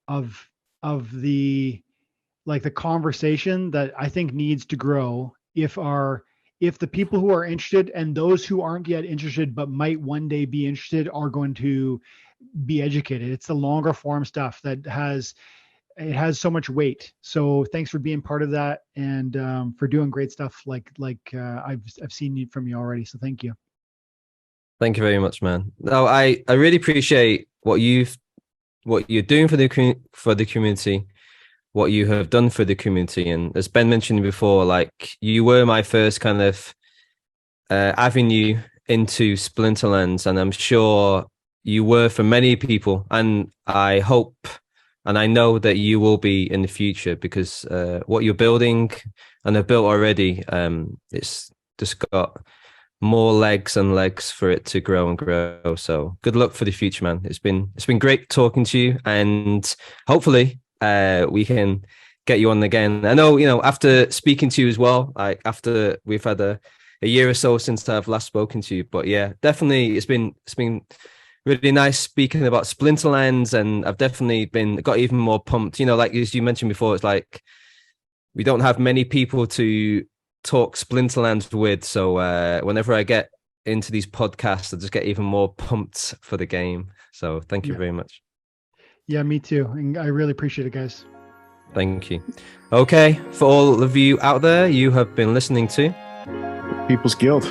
the conversation that I think needs to grow if the people who are interested and those who aren't yet interested but might one day be interested are going to be educated. It's the longer form stuff that has so much weight. So thanks for being part of that and for doing great stuff like I've seen from you already. So thank you. Thank you very much, man. No, I really appreciate what you're doing for the community, what you have done for the community. And as Ben mentioned before, like, you were my first kind of avenue into Splinterlands, and I'm sure you were for many people, and I hope and I know that you will be in the future, because what you're building and have built already, it's just got more legs and legs for it to grow and grow. So good luck for the future, man. It's been great talking to you, and hopefully we can get you on again. I know, after speaking to you as well, like after we've had a year or so since I've last spoken to you, but yeah, definitely it's been really nice speaking about Splinterlands, and I've definitely got even more pumped. Like as you mentioned before, it's like we don't have many people to talk Splinterlands with, so whenever I get into these podcasts, I just get even more pumped for the game. So thank you very much. Yeah, me too, and I really appreciate it, guys. Thank you. Okay, for all of you out there, you have been listening to People's Guild.